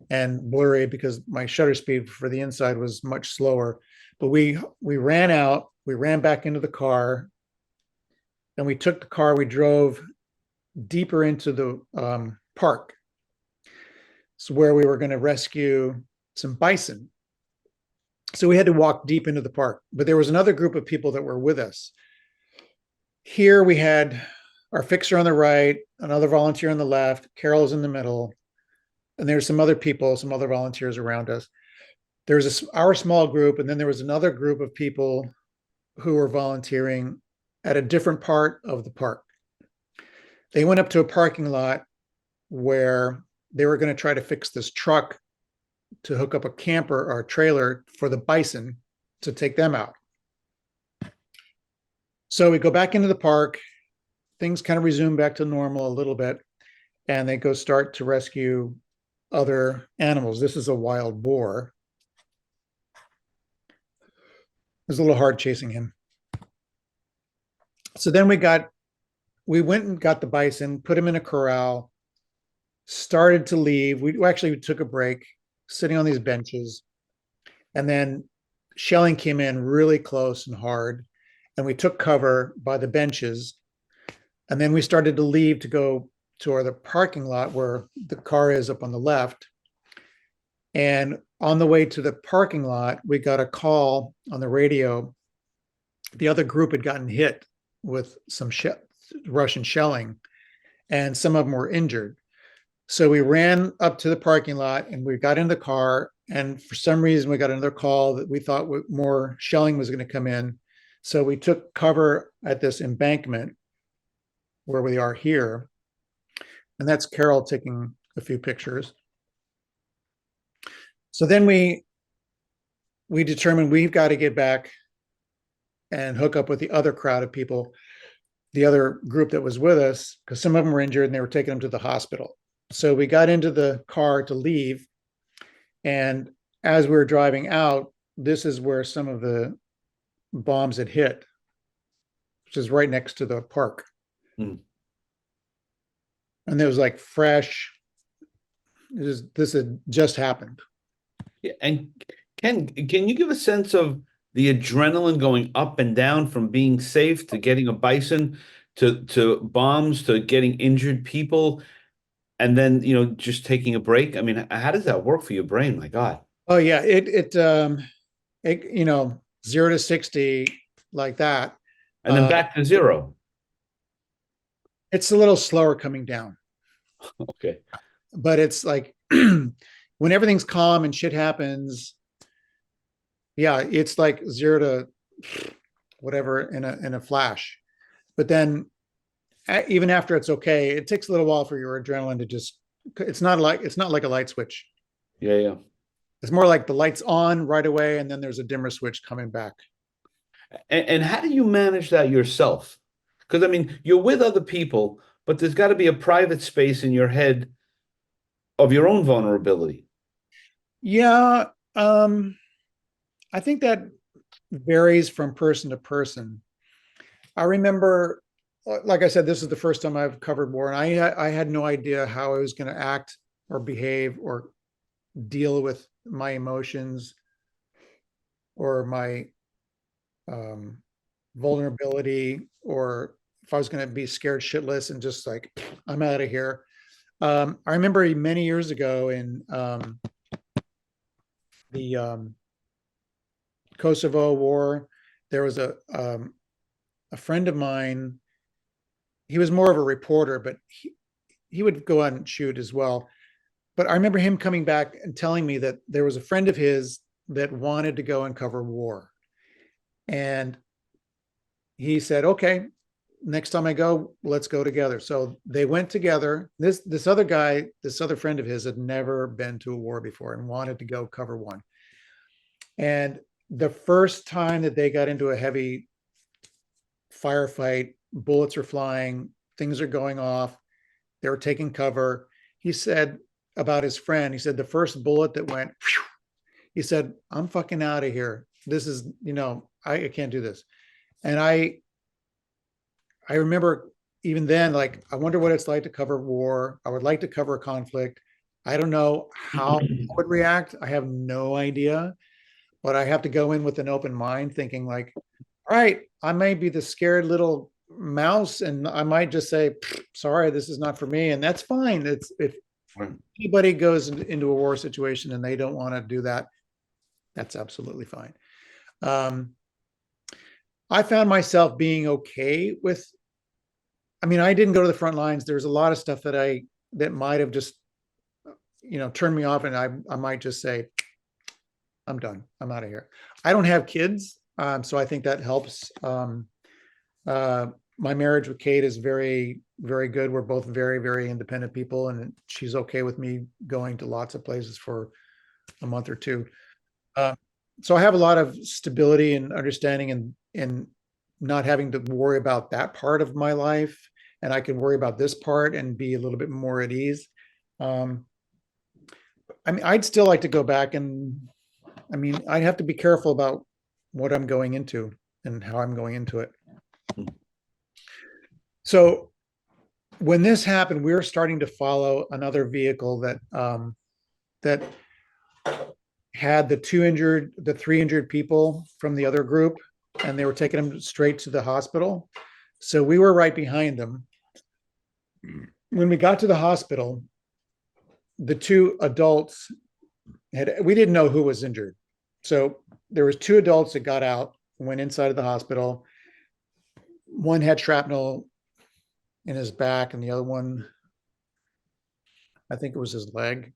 and blurry, because my shutter speed for the inside was much slower. But we ran out, we ran back into the car, and we took the car, we drove deeper into the park. So where we were going to rescue some bison. So we had to walk deep into the park, but there was another group of people that were with us. Here we had our fixer on the right, another volunteer on the left, Carol's in the middle, and there's some other people, some other volunteers around us. There's our small group, and then there was another group of people who were volunteering at a different part of the park. They went up to a parking lot where they were going to try to fix this truck to hook up a camper or a trailer for the bison to take them out. So we go back into the park, things kind of resume back to normal a little bit, and they go start to rescue other animals. This is a wild boar. It was a little hard chasing him. So then we went and got the bison, put him in a corral, started to leave. We actually took a break, sitting on these benches, and then shelling came in really close and hard, and we took cover by the benches, and then we started to leave to go to the parking lot where the car is up on the left. And on the way to the parking lot, we got a call on the radio. The other group had gotten hit with some Russian shelling, and some of them were injured. So we ran up to the parking lot and we got in the car, and for some reason we got another call that we thought more shelling was going to come in. So we took cover at this embankment where we are here. And that's Carol taking a few pictures. So then we determined we've got to get back and hook up with the other crowd of people, the other group that was with us, because some of them were injured and they were taking them to the hospital. So we got into the car to leave. And as we were driving out, this is where some of the bombs had hit, which is right next to the park. Mm. And it was like fresh. This had just happened. Yeah, and can you give a sense of the adrenaline going up and down from being safe to getting a bison to bombs to getting injured people, and then just taking a break? I mean, how does that work for your brain? My God. Oh yeah, it 0 to 60 like that. And then back to zero. It's a little slower coming down. Okay. But it's like when everything's calm and shit happens, yeah, it's like 0 to whatever in a flash. But then even after it's okay, it takes a little while for your adrenaline to just, it's not like a light switch. Yeah. It's more like the light's on right away and then there's a dimmer switch coming back. And how do you manage that yourself? Because I mean, you're with other people, but there's got to be a private space in your head of your own vulnerability. Yeah, I think that varies from person to person. I remember like I said, this is the first time I've covered war, and I had no idea how I was going to act or behave or deal with my emotions or my vulnerability, or if I was going to be scared shitless and just like, I'm out of here. I remember many years ago in the Kosovo War, there was a friend of mine. He was more of a reporter, but he would go out and shoot as well. But I remember him coming back and telling me that there was a friend of his that wanted to go and cover war. And he said, okay, next time I go, let's go together. So they went together. This other guy, this other friend of his had never been to a war before and wanted to go cover one. And the first time that they got into a heavy firefight, bullets are flying, things are going off, they were taking cover. He said about his friend, he said, the first bullet that went, whew, he said, I'm fucking out of here. This is, I can't do this. And I remember even then, like, I wonder what it's like to cover war. I would like to cover a conflict. I don't know how I would react. I have no idea, but I have to go in with an open mind thinking like, all right, I may be the scared little mouse and I might just say, sorry, this is not for me. And that's fine. It's if anybody goes into a war situation and they don't want to do that, that's absolutely fine. I found myself being okay with, I didn't go to the front lines. There's a lot of stuff that might have just, turned me off, and I might just say, I'm done. I'm out of here. I don't have kids, so I think that helps. My marriage with Kate is very, very good. We're both very, very independent people, and she's okay with me going to lots of places for a month or two. So I have a lot of stability and understanding and not having to worry about that part of my life. And I can worry about this part and be a little bit more at ease. I'd still like to go back and, I'd have to be careful about what I'm going into and how I'm going into it. So when this happened, we were starting to follow another vehicle that had the three injured people from the other group, and they were taking them straight to the hospital. So we were right behind them. When we got to the hospital, the two adults we didn't know who was injured. So there was two adults that got out and went inside of the hospital. One had shrapnel in his back, and the other one, I think it was his leg.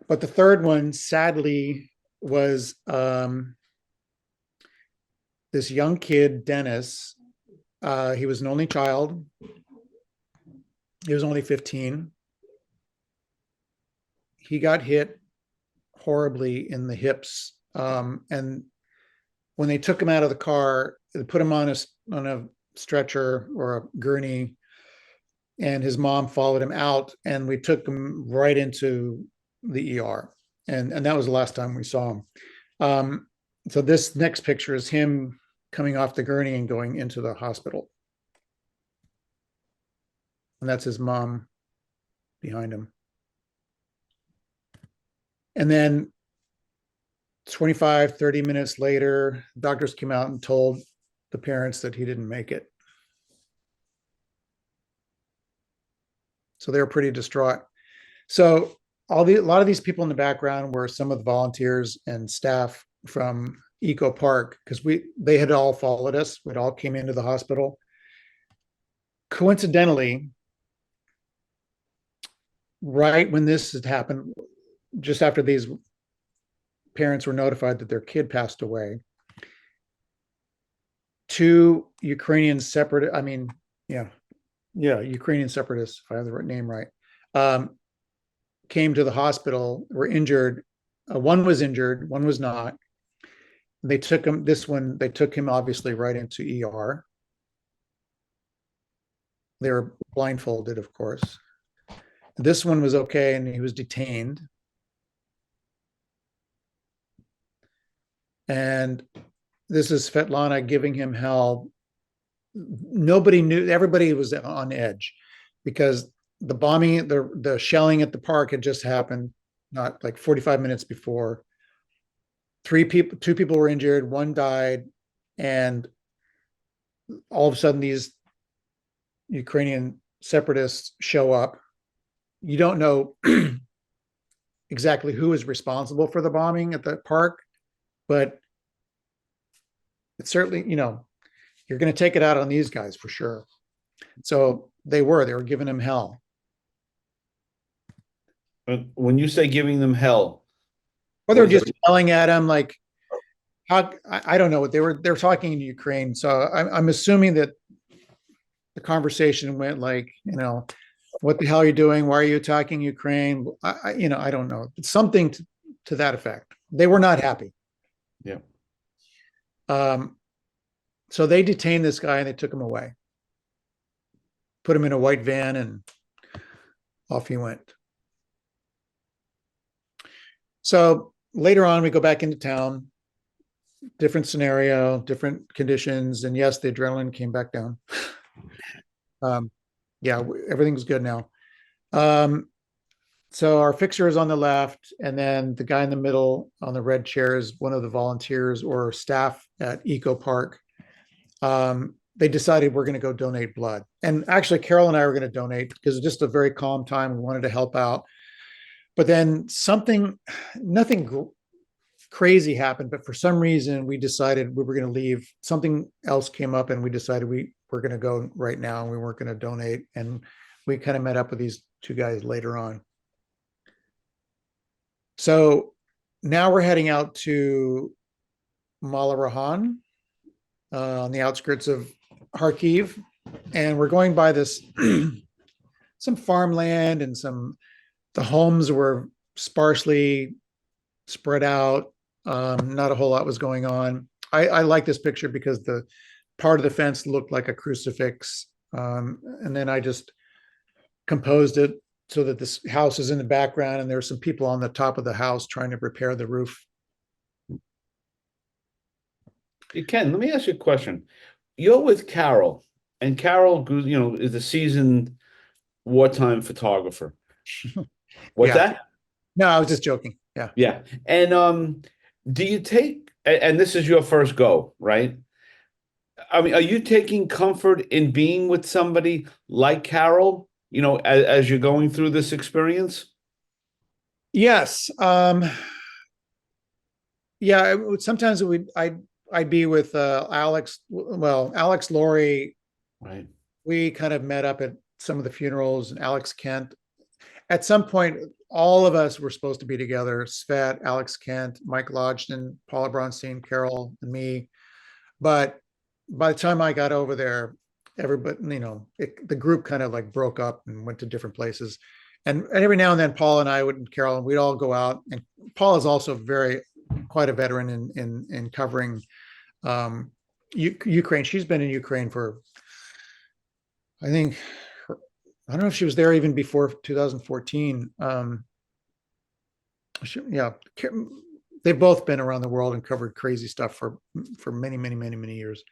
But the third one, sadly, was this young kid, Dennis. He was an only child. He was only 15. He got hit horribly in the hips. And when they took him out of the car, they put him on a stretcher or a gurney, and his mom followed him out, and we took him right into the ER. And that was the last time we saw him. So this next picture is him coming off the gurney and going into the hospital. And that's his mom behind him. And then 25, 30 minutes later, doctors came out and told the parents that he didn't make it. So they were pretty distraught. So a lot of these people in the background were some of the volunteers and staff from Eco Park, because they had all followed us. We'd all came into the hospital. Coincidentally, right when this had happened, just after these parents were notified that their kid passed away, two Ukrainian Ukrainian separatists, if I have the right name right, came to the hospital, were injured. One was injured, one was not. They took him obviously right into ER. They were blindfolded, of course. This one was okay, and he was detained. And this is Svetlana giving him hell nobody knew, everybody was on edge because the bombing, the shelling at the park had just happened, not like 45 minutes before. Two people were injured, one died, and all of a sudden these Ukrainian separatists show up. You don't know exactly who is responsible for the bombing at the park, but it's certainly, you're going to take it out on these guys for sure. So they were giving him hell. When you say giving them hell, Or they're what is just yelling at him like, how, I don't know what they're talking in Ukraine. So I'm assuming that the conversation went like, what the hell are you doing? Why are you attacking Ukraine? I don't know. It's something to that effect. They were not happy. Yeah. So they detained this guy and they took him away, put him in a white van, and off he went. So later on, we go back into town, different scenario, different conditions. And yes, the adrenaline came back down. Yeah, everything's good now. So our fixer is on the left, and then the guy in the middle on the red chair is one of the volunteers or staff at Eco Park. They decided we're going to go donate blood. And actually, Carol and I were going to donate because it's just a very calm time. We wanted to help out. But then nothing crazy happened. But for some reason, we decided we were going to leave. Something else came up, and we decided we were going to go right now, and we weren't going to donate. And we kind of met up with these two guys later on. So now we're heading out to Malarahan on the outskirts of Kharkiv, and we're going by this some farmland, and the homes were sparsely spread out. Not a whole lot was going on. I like this picture because the part of the fence looked like a crucifix, and then I just composed it so that this house is in the background, and there's some people on the top of the house trying to repair the roof. Ken, let me ask you a question. You're with Carol, and Carol, is a seasoned wartime photographer. What's Yeah. that? No, I was just joking. Yeah. Yeah. And do you take, and this is your first go, right? I mean, are you taking comfort in being with somebody like Carol, as you're going through this experience? Yes. Yeah. Sometimes I'd be with Alex. Well, Alex Laurie. Right. We kind of met up at some of the funerals, and Alex Kent. At some point, all of us were supposed to be together: Svet, Alex Kent, Mike Lodgton, Paula Bronstein, Carol, and me. But by the time I got over there, everybody, the group kind of like broke up and went to different places. And every now and then, Paul and I and Carol, and we'd all go out. And Paul is also quite a veteran in covering Ukraine. She's been in Ukraine for, I think, I don't know if she was there even before 2014. Yeah, they've both been around the world and covered crazy stuff for many, many, many, many years.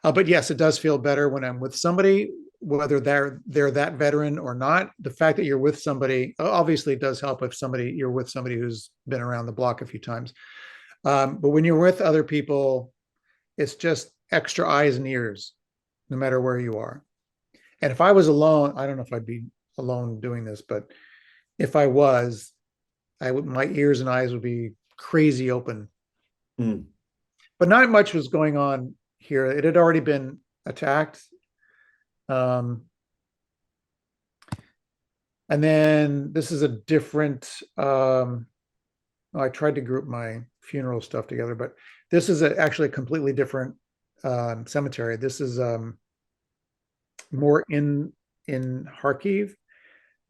But yes, it does feel better when I'm with somebody, whether they're that veteran or not. The fact that you're with somebody obviously does help if you're with somebody who's been around the block a few times. But when you're with other people, it's just extra eyes and ears, no matter where you are. And if I was alone, I don't know if I'd be alone doing this, but if I was, my ears and eyes would be crazy open. Mm. But not much was going on here. It had already been attacked. And then this is a different, I tried to group my funeral stuff together, but this is actually a completely different cemetery. This is more in Kharkiv.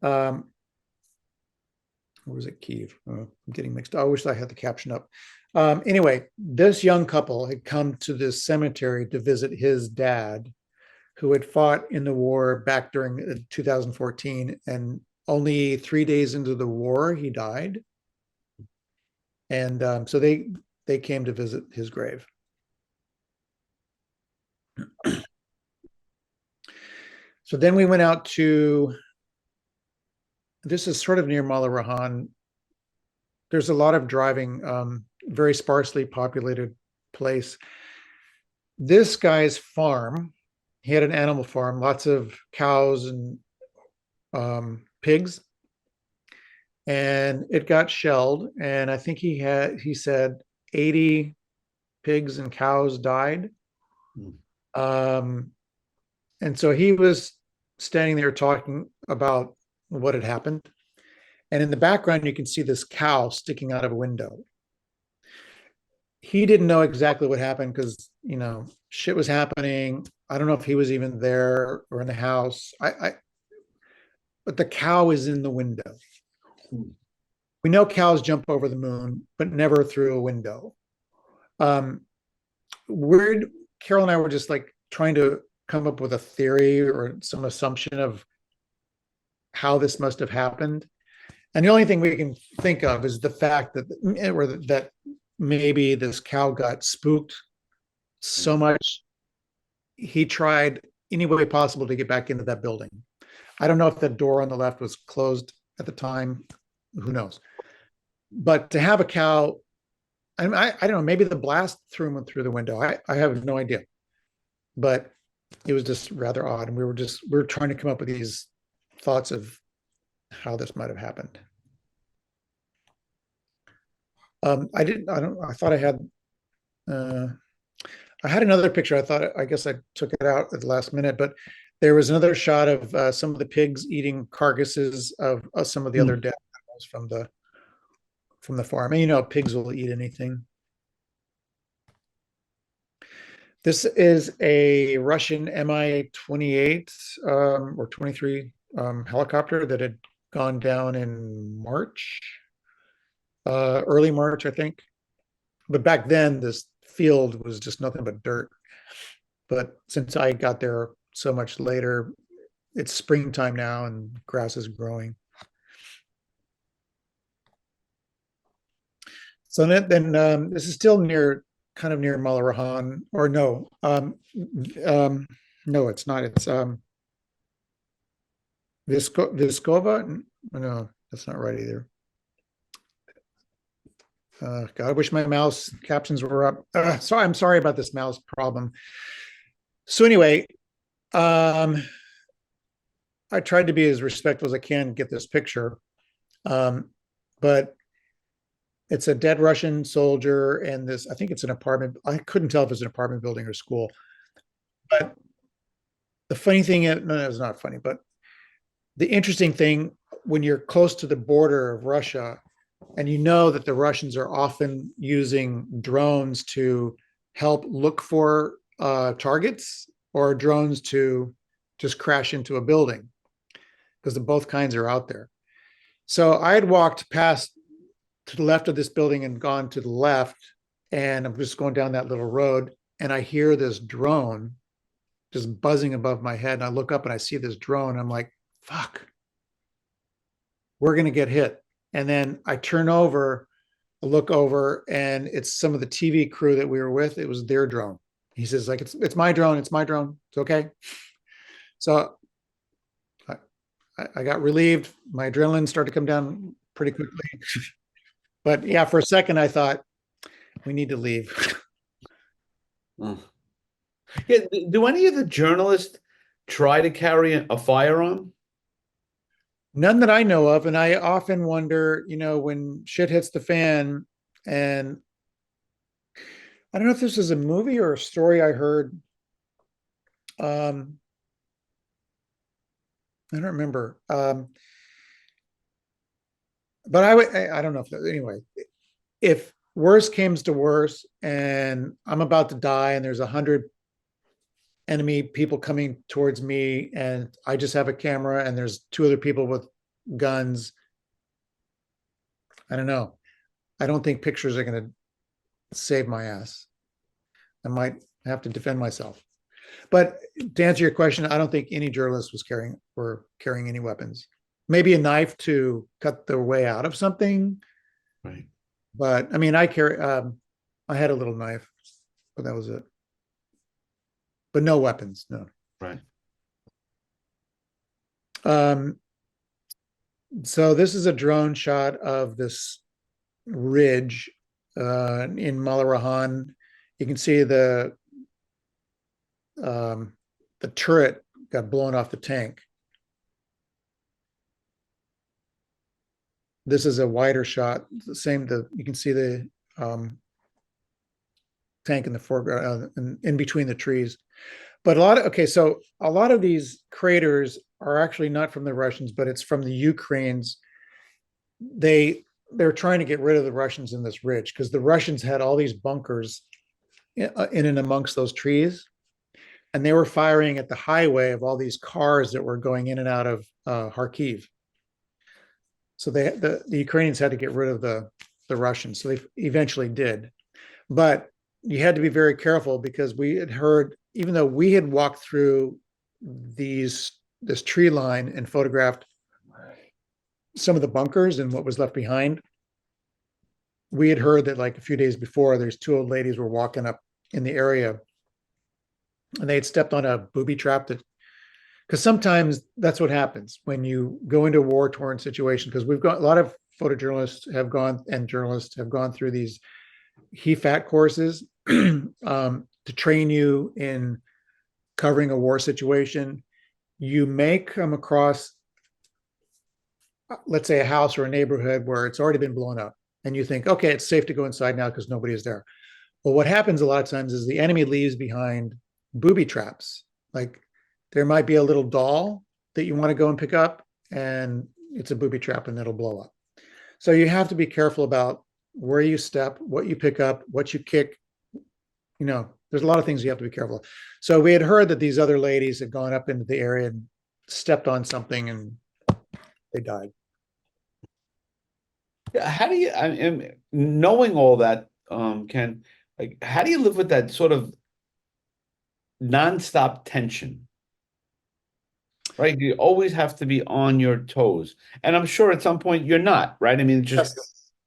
Or was it Kiev? I'm getting mixed up. I wish I had the caption up. Anyway, this young couple had come to this cemetery to visit his dad, who had fought in the war back during 2014. And only 3 days into the war, he died. And so they came to visit his grave. So then we went out to, this is sort of near Malarahan. There's a lot of driving, very sparsely populated place. This guy's farm, he had an animal farm, lots of cows and pigs. And it got shelled. And I think he said 80 pigs and cows died. And so he was standing there talking about what had happened. And in the background, you can see this cow sticking out of a window. He didn't know exactly what happened because, you know, shit was happening. I don't know if he was even there or in the house. But the cow is in the window. We know cows jump over the moon, but never through a window. Carol and I were just like trying to come up with a theory or some assumption of how this must have happened. And the only thing we can think of is the fact that maybe this cow got spooked so much he tried any way possible to get back into that building. I don't know if the door on the left was closed at the time. Who knows? But to have a cow, I don't know, maybe the blast threw him through the window. I have no idea. But it was just rather odd. And we were trying to come up with these thoughts of how this might have happened. I thought I had another picture. I guess I took it out at the last minute, but there was another shot of some of the pigs eating carcasses of some of the other dead animals from the farm. And you know, pigs will eat anything. This is a Russian Mi-28 or 23 helicopter that had gone down in March, early March, I think. But back then, this field was just nothing but dirt. But since I got there so much later, it's springtime now and grass is growing. So then this is still kind of near Malarahan, or no, no, it's not. It's Viskova. No, that's not right either. God, I wish my mouse captions were up. So I'm sorry about this mouse problem. So anyway, I tried to be as respectful as I can, get this picture, but it's a dead Russian soldier and this, I think it's an apartment. I couldn't tell if it's an apartment building or school. But the funny thing is, no, it's not funny, but the interesting thing, when you're close to the border of Russia, and you know that the Russians are often using drones to help look for targets or drones to just crash into a building, because both kinds are out there. So I had walked past to the left of this building and gone to the left, and I'm just going down that little road, and I hear this drone just buzzing above my head, and I look up and I see this drone, and I'm like, fuck, we're gonna get hit. And then I turn over, look over, and it's some of the TV crew that we were with. It was their drone. He says, like, it's my drone, it's okay. So I got relieved. My adrenaline started to come down pretty quickly. But yeah, for a second, I thought, we need to leave. Yeah, do any of the journalists try to carry a firearm? None that I know of. And I often wonder, you know, when shit hits the fan, and I don't know if this is a movie or a story I heard. I don't remember. But I don't know if anyway, if worse comes to worse and I'm about to die and there's 100 enemy people coming towards me and I just have a camera and there's 2 other people with guns, I don't know. I don't think pictures are going to save my ass. I might have to defend myself. But to answer your question, I don't think any journalist were carrying any weapons. Maybe a knife to cut their way out of something. Right. But I mean, I had a little knife, but that was it. But no weapons, no. Right. Um, so this is a drone shot of this ridge in Malarahan. You can see the turret got blown off the tank. This is a wider shot. The same. You can see the tank in the foreground, in between the trees. But so a lot of these craters are actually not from the Russians, but it's from the Ukrainians. They're trying to get rid of the Russians in this ridge because the Russians had all these bunkers in and amongst those trees, and they were firing at the highway of all these cars that were going in and out of Kharkiv. So the Ukrainians had to get rid of the Russians. So they eventually did. But you had to be very careful because we had heard, even though we had walked through this tree line and photographed some of the bunkers and what was left behind, we had heard that like a few days before, there's two old ladies were walking up in the area and they had stepped on a booby trap because sometimes that's what happens when you go into a war-torn situation, because we've got a lot of photojournalists have gone and journalists have gone through these HEFAT courses to train you in covering a war situation. You may come across, let's say, a house or a neighborhood where it's already been blown up and you think, okay, it's safe to go inside now because nobody is there. Well, what happens a lot of times is the enemy leaves behind booby traps. Like there might be a little doll that you want to go and pick up and it's a booby trap and it'll blow up. So you have to be careful about where you step, what you pick up, what you kick. You know, there's a lot of things you have to be careful of. So we had heard that these other ladies had gone up into the area and stepped on something and they died. How do you, I am knowing all that, Ken, like, how do you live with that sort of nonstop tension? Right? You always have to be on your toes. And I'm sure at some point you're not, right? I mean, just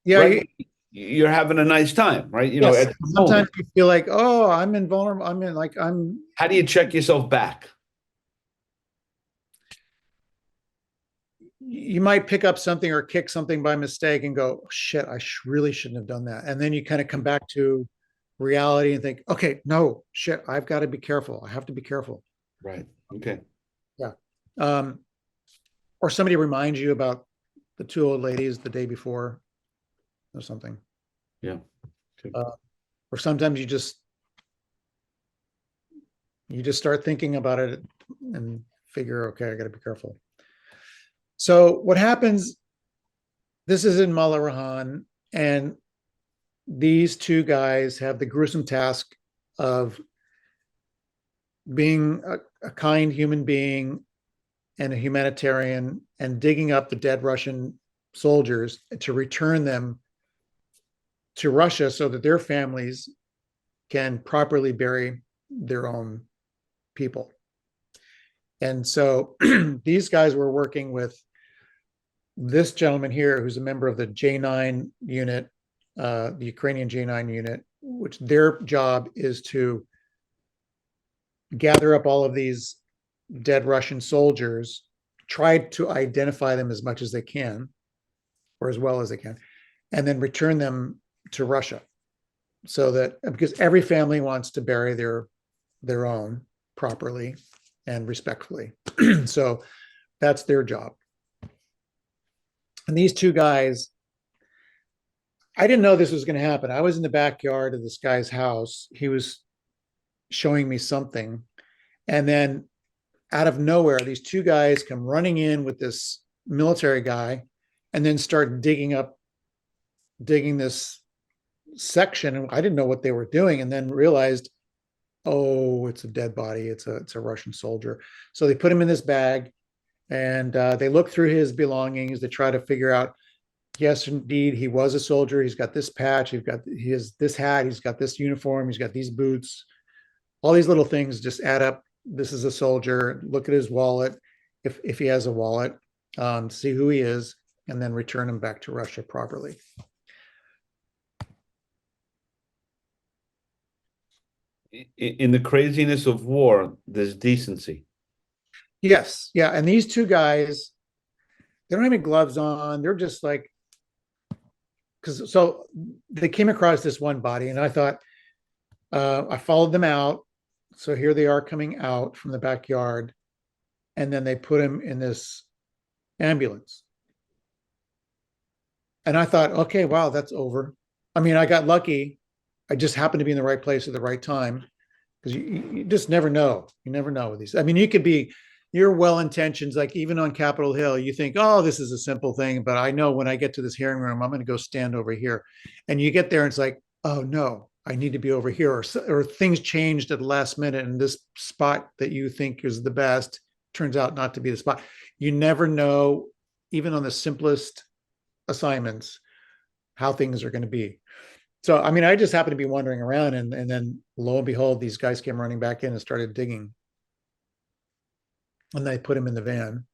Yeah. right, you're having a nice time, right? You know, Yes. at the Sometimes moment. you feel like, oh, I'm invulnerable. I'm in like, I'm, How do you check yourself back? you might pick up something or kick something by mistake and go, oh, shit, I really shouldn't have done that. And then you kind of come back to reality and think, okay, no, shit, I've got to be careful. I have to be careful. Right. Okay. Yeah. Or somebody reminds you about the two old ladies the day before or something. Yeah. Okay. Or sometimes you just start thinking about it and figure, okay, I got to be careful. So what happens, this is in Malarahan, and these two guys have the gruesome task of being a kind human being and a humanitarian and digging up the dead Russian soldiers to return them to Russia so that their families can properly bury their own people. And so these guys were working with this gentleman here, who's a member of the J9 unit, the Ukrainian J9 unit, which their job is to gather up all of these dead Russian soldiers, try to identify them as much as they can, or as well as they can, and then return them to Russia. So that, because every family wants to bury their own properly and respectfully. So that's their job. And these two guys, I didn't know this was going to happen. I was in the backyard of this guy's house. He was showing me something. And then out of nowhere, these two guys come running in with this military guy and then start digging this section. And I didn't know what they were doing, and then realized, oh, it's a dead body. It's a Russian soldier. So they put him in this bag and they look through his belongings. They try to figure out, yes, indeed, he was a soldier. He's got this patch. He has this hat. He's got this uniform. He's got these boots. All these little things just add up. This is a soldier. Look at his wallet, if he has a wallet, see who he is, and then return him back to Russia properly. In the craziness of war, there's decency. Yes, yeah, and these two guys, they don't have any gloves on. They're just like, because so they came across this one body, and I thought, I followed them out. So here they are coming out from the backyard, and then they put him in this ambulance. And I thought, okay, wow, that's over. I mean, I got lucky. I just happened to be in the right place at the right time, because you just never know. You never know with these. I mean, you could be your well intentions, like even on Capitol Hill, you think, oh, this is a simple thing, but I know when I get to this hearing room, I'm going to go stand over here. And you get there and it's like, oh no, I need to be over here, or things changed at the last minute, and this spot that you think is the best turns out not to be the spot. You never know, even on the simplest assignments, how things are going to be. So, I mean, I just happened to be wandering around, and then lo and behold, these guys came running back in and started digging. And they put him in the van.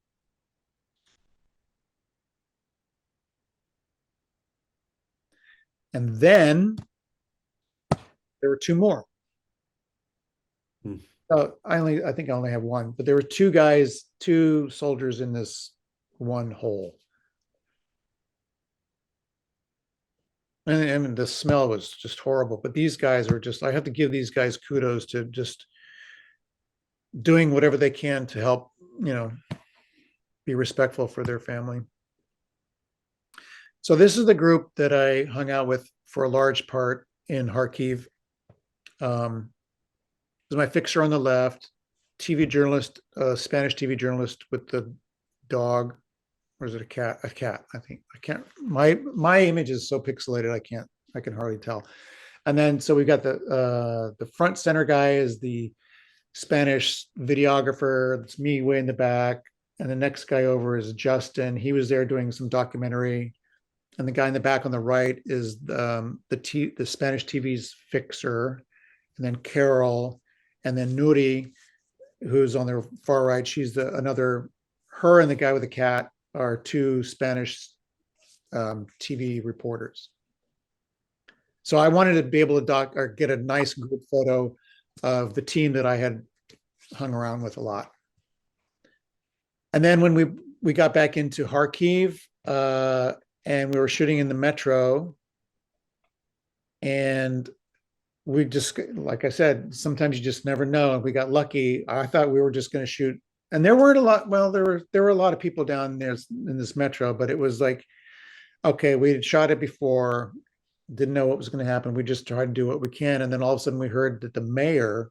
And then there were two more. Hmm. I think I only have one, but there were two guys, two soldiers in this one hole. And the smell was just horrible. But these guys are just, I have to give these guys kudos to just doing whatever they can to help, be respectful for their family. So this is the group that I hung out with for a large part in Kharkiv. There's my fixer on the left, TV journalist, Spanish TV journalist with the dog, or is it a cat? A cat, I think. I can't. My image is so pixelated, I can hardly tell. And then so we've got the front center guy is the Spanish videographer. It's me way in the back, and the next guy over is Justin. He was there doing some documentary. And the guy in the back on the right is the Spanish TV's fixer, and then Carol, and then Nuri, who's on the far right. She's her and the guy with the cat are two Spanish TV reporters. So I wanted to be able to get a nice group photo of the team that I had hung around with a lot. And then when we got back into Kharkiv, and we were shooting in the metro, and we just, like I said, sometimes you just never know. We got lucky. I thought we were just going to shoot, and there weren't a lot. Well, there were a lot of people down there in this metro, but it was like, okay, we had shot it before, didn't know what was going to happen. We just tried to do what we can, and then all of a sudden we heard that the mayor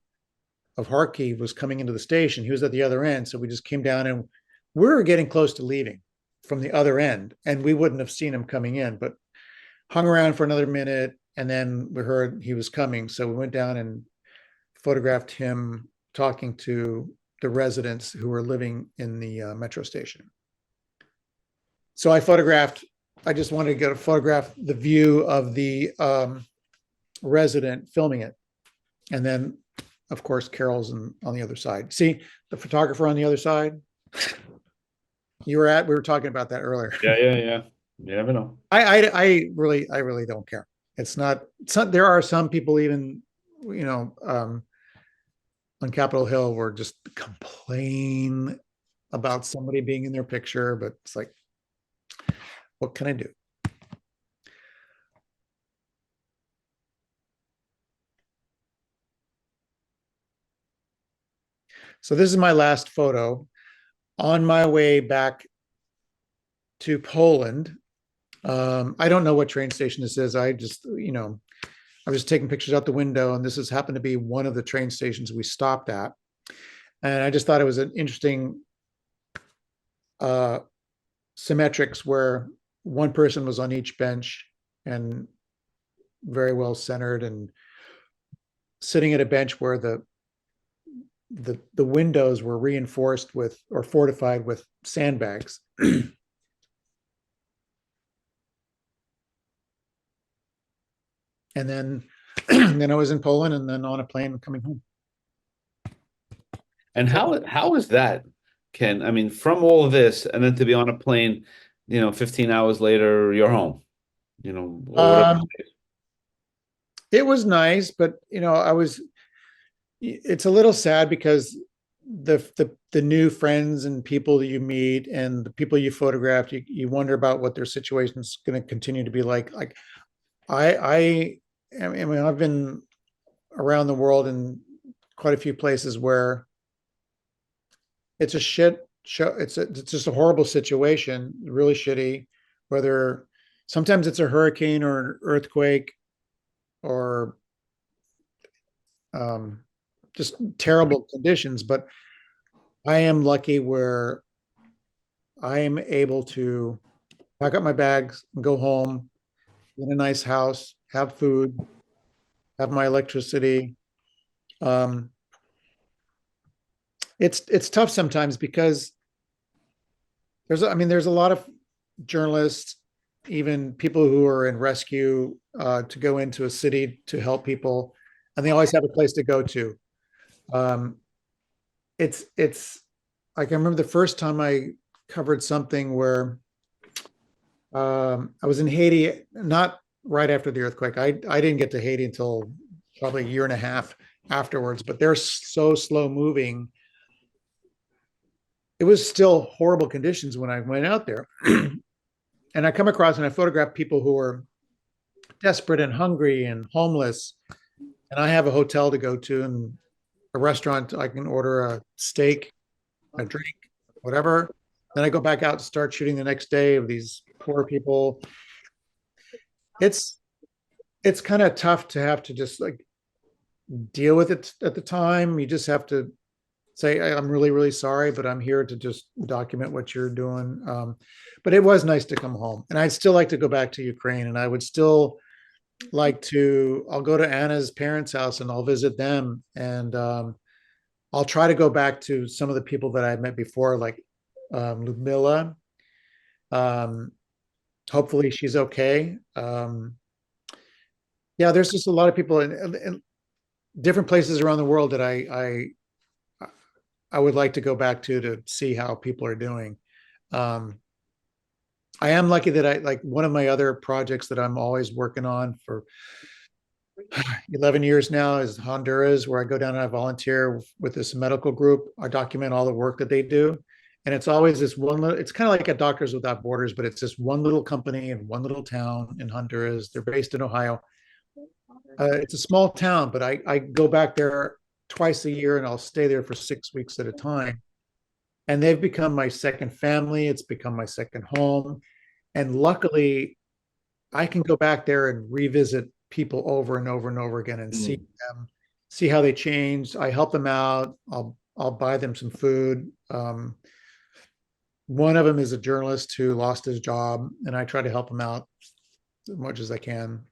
of Kharkiv was coming into the station. He was at the other end, so we just came down, and we were getting close to leaving from the other end, and we wouldn't have seen him coming in, but hung around for another minute, and then we heard he was coming. So we went down and photographed him talking to the residents who were living in the metro station. So I just wanted to get a photograph the view of the resident filming it. And then, of course, Carol's on the other side. See the photographer on the other side? We were talking about that earlier. Yeah. You never know. I really don't care. It's not, there are some people even, on Capitol Hill were just complain about somebody being in their picture, but it's like, what can I do? So this is my last photo on my way back to Poland. I don't know what train station this is. I just, I was taking pictures out the window, and this has happened to be one of the train stations we stopped at. And I just thought it was an interesting symmetrics where one person was on each bench and very well centered, and sitting at a bench where the windows were reinforced with, or fortified with, sandbags. And then I was in Poland, and then on a plane coming home. And how is that, Ken? I mean, from all of this, and then to be on a plane, 15 hours later, you're home. Or whatever. It was nice, but it's a little sad because the new friends and people that you meet and the people you photographed, you wonder about what their situation is going to continue to be like. Like I mean, I've been around the world in quite a few places where it's a shit show. It's just a horrible situation, really shitty. Whether sometimes it's a hurricane or an earthquake or just terrible conditions. But I am lucky where I am able to pack up my bags and go home in a nice house, have food, have my electricity. Um, it's tough sometimes because there's a lot of journalists, even people who are in rescue, to go into a city to help people, and they always have a place to go to. Um, it's I can remember the first time I covered something where I was in Haiti, not right after the earthquake. I didn't get to Haiti until probably a year and a half afterwards, but they're so slow moving. It was still horrible conditions when I went out there. And I come across and I photograph people who are desperate and hungry and homeless. And I have a hotel to go to and a restaurant. I can order a steak, a drink, whatever. Then I go back out to start shooting the next day of these poor people. It's kind of tough to have to just like deal with it at the time. You just have to say, I'm really, really sorry, but I'm here to just document what you're doing. But it was nice to come home. And I'd still like to go back to Ukraine, and I would still like to, I'll go to Anna's parents' house and I'll visit them. And I'll try to go back to some of the people that I met before, like Ludmilla. Hopefully she's okay. Yeah, there's just a lot of people in different places around the world that I would like to go back to see how people are doing. I am lucky that I like one of my other projects that I'm always working on for 11 years now is Honduras, where I go down and I volunteer with this medical group. I document all the work that they do. And it's always this one little, it's kind of like a Doctors Without Borders, but it's this one little company in one little town in Honduras. They're based in Ohio. It's a small town, but I go back there twice a year and I'll stay there for 6 weeks at a time. And they've become my second family. It's become my second home. And luckily, I can go back there and revisit people over and over and over again and see them, see how they changed. I help them out. I'll buy them some food. One of them is a journalist who lost his job, and I try to help him out as much as I can.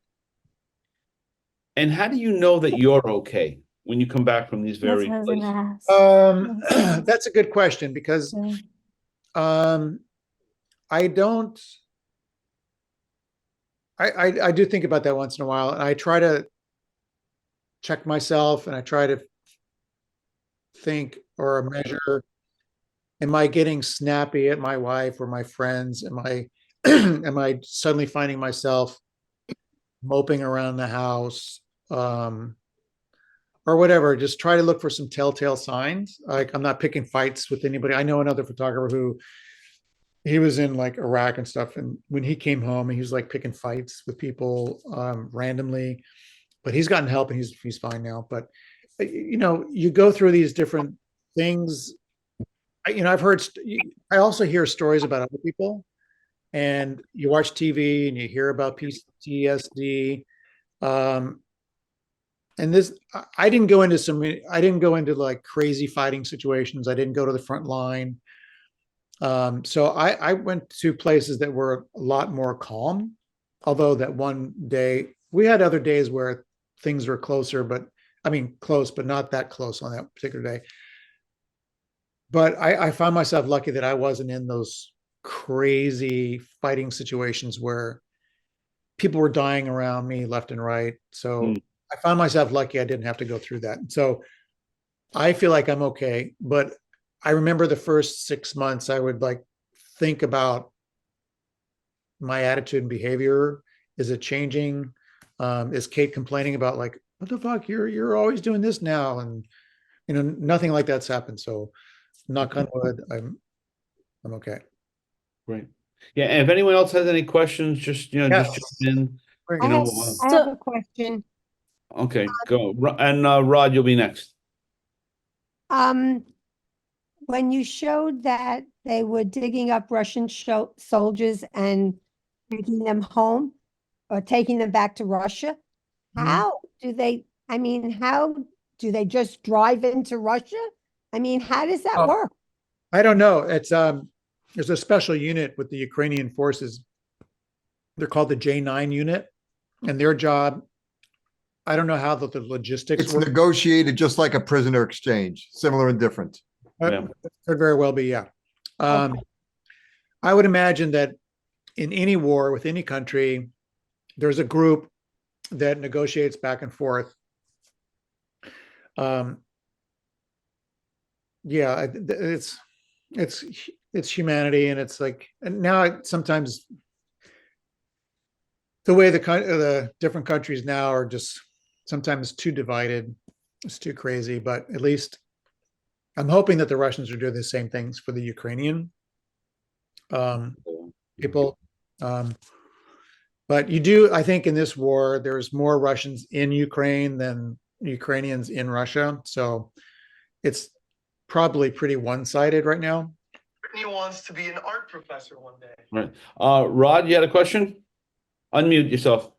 And how do you know that you're okay when you come back from these That's various what I was places? gonna ask. That's a good question because I don't. I do think about that once in a while, and I try to check myself, and I try to think or measure: am I getting snappy at my wife or my friends? Am I am I suddenly finding myself moping around the house, or whatever? Just try to look for some telltale signs. Like I'm not picking fights with anybody. I know another photographer who he was in like Iraq and stuff, and when he came home, he was like picking fights with people randomly. But he's gotten help and he's fine now. But you know, you go through these different things. I've heard. I also hear stories about other people, and you watch TV and you hear about PTSD. And this, I didn't go into I didn't go into like crazy fighting situations. I didn't go to the front line. So I went to places that were a lot more calm. Although that one day we had other days where things were closer, but I mean close, but not that close on that particular day. But I found myself lucky that I wasn't in those crazy fighting situations where people were dying around me left and right. So I found myself lucky I didn't have to go through that. So I feel like I'm okay. But I remember the first 6 months, I would like think about my attitude and behavior. Is it changing? Is Kate complaining about like, what the fuck? You're always doing this now, and nothing like that's happened. So knock on wood, I'm okay. Great. Yeah, and if anyone else has any questions, just, just Yes. jump in, Great. you know. So- I have a question. Okay, go. And Rod, you'll be next. Um, when you showed that they were digging up Russian soldiers and taking them home or taking them back to Russia, Mhm. how do they, how do they just drive into Russia? How does that Oh. work? I don't know. It's there's a special unit with the Ukrainian forces. They're called the J9 unit, and their job, I don't know how the logistics It's work. negotiated just like a prisoner exchange, similar and different. Yeah. Could very well be, yeah. I would imagine that in any war with any country, there's a group that negotiates back and forth. Yeah, it's humanity, and it's like, and now sometimes the way the different countries now are just sometimes too divided. It's too crazy, but at least I'm hoping that the Russians are doing the same things for the Ukrainian people. But I think in this war, there's more Russians in Ukraine than Ukrainians in Russia. So it's probably pretty one-sided right now. Brittany wants to be an art professor one day. Right. Rod, you had a question? Unmute yourself.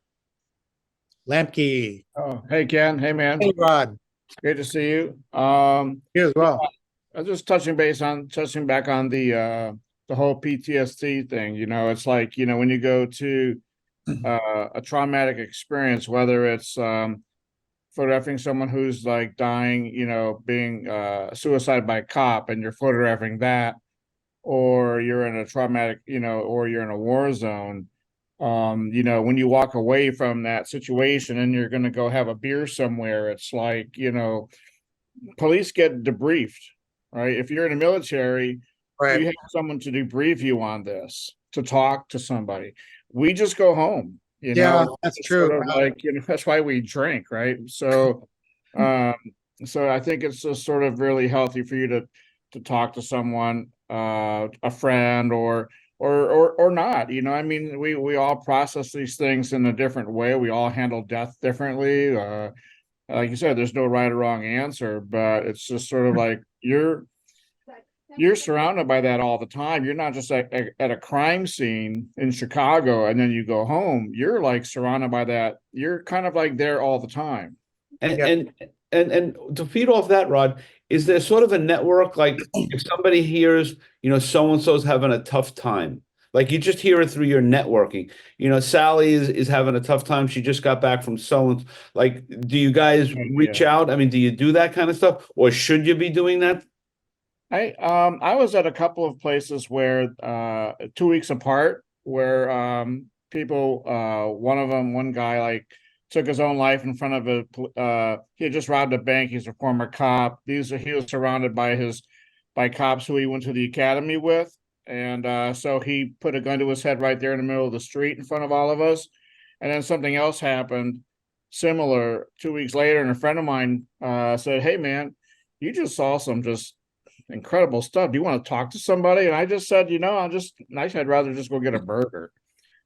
Lampke. Oh, hey Ken, hey man, Hey, Rod. great to see you. You as well. I was just touching back on the whole PTSD thing. It's like, when you go to a traumatic experience, whether it's photographing someone who's like dying, being suicide by cop, and you're photographing that, or you're in a traumatic, or you're in a war zone. When you walk away from that situation and you're going to go have a beer somewhere, it's like, police get debriefed, right? If you're in the military, Right. you have someone to debrief you on this, to talk to somebody. We just go home, Yeah, that's It's true. sort of like, that's why we drink, right? So, so I think it's just sort of really healthy for you to talk to someone, a friend, or not. We all process these things in a different way. We all handle death differently. Like you said, there's no right or wrong answer, but it's just sort of like you're surrounded by that all the time. You're not just at a crime scene in Chicago and then you go home. You're like surrounded by that. You're kind of like there all the time. And Yeah. and to feed off that, Rod, is there sort of a network, like if somebody hears, so and so's having a tough time, like you just hear it through your networking. Sally is having a tough time. She just got back from so-and-so. Like, do you guys reach out? I mean, do you do that kind of stuff, or should you be doing that? I was at a couple of places where 2 weeks apart, where people, one guy like took his own life in front of he had just robbed a bank. He's a former cop. He was surrounded by cops who he went to the academy with. And so he put a gun to his head right there in the middle of the street in front of all of us. And then something else happened similar 2 weeks later. And a friend of mine said, "Hey man, you just saw some just incredible stuff. Do you want to talk to somebody?" And I just said, I'd rather just go get a burger.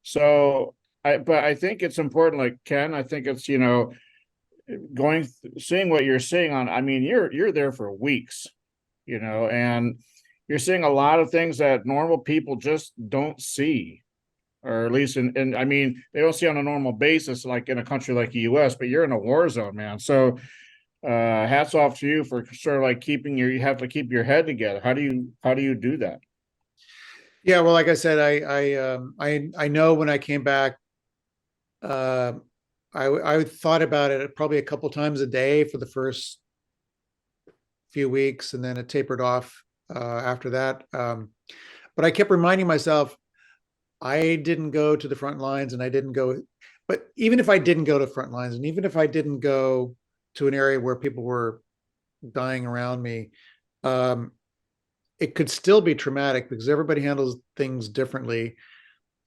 So but I think it's important, like Ken, I think it's, seeing what you're seeing you're there for weeks, and you're seeing a lot of things that normal people just don't see, or at least they don't see on a normal basis, like in a country like the US, but you're in a war zone, man. So hats off to you for sort of like you have to keep your head together. How do you do that? Yeah, well, like I said, I know when I came back, I thought about it probably a couple times a day for the first few weeks, and then it tapered off after that. But I kept reminding myself, I didn't go to the front lines, and I didn't go. But even if I didn't go to the front lines, and even if I didn't go to an area where people were dying around me, it could still be traumatic because everybody handles things differently.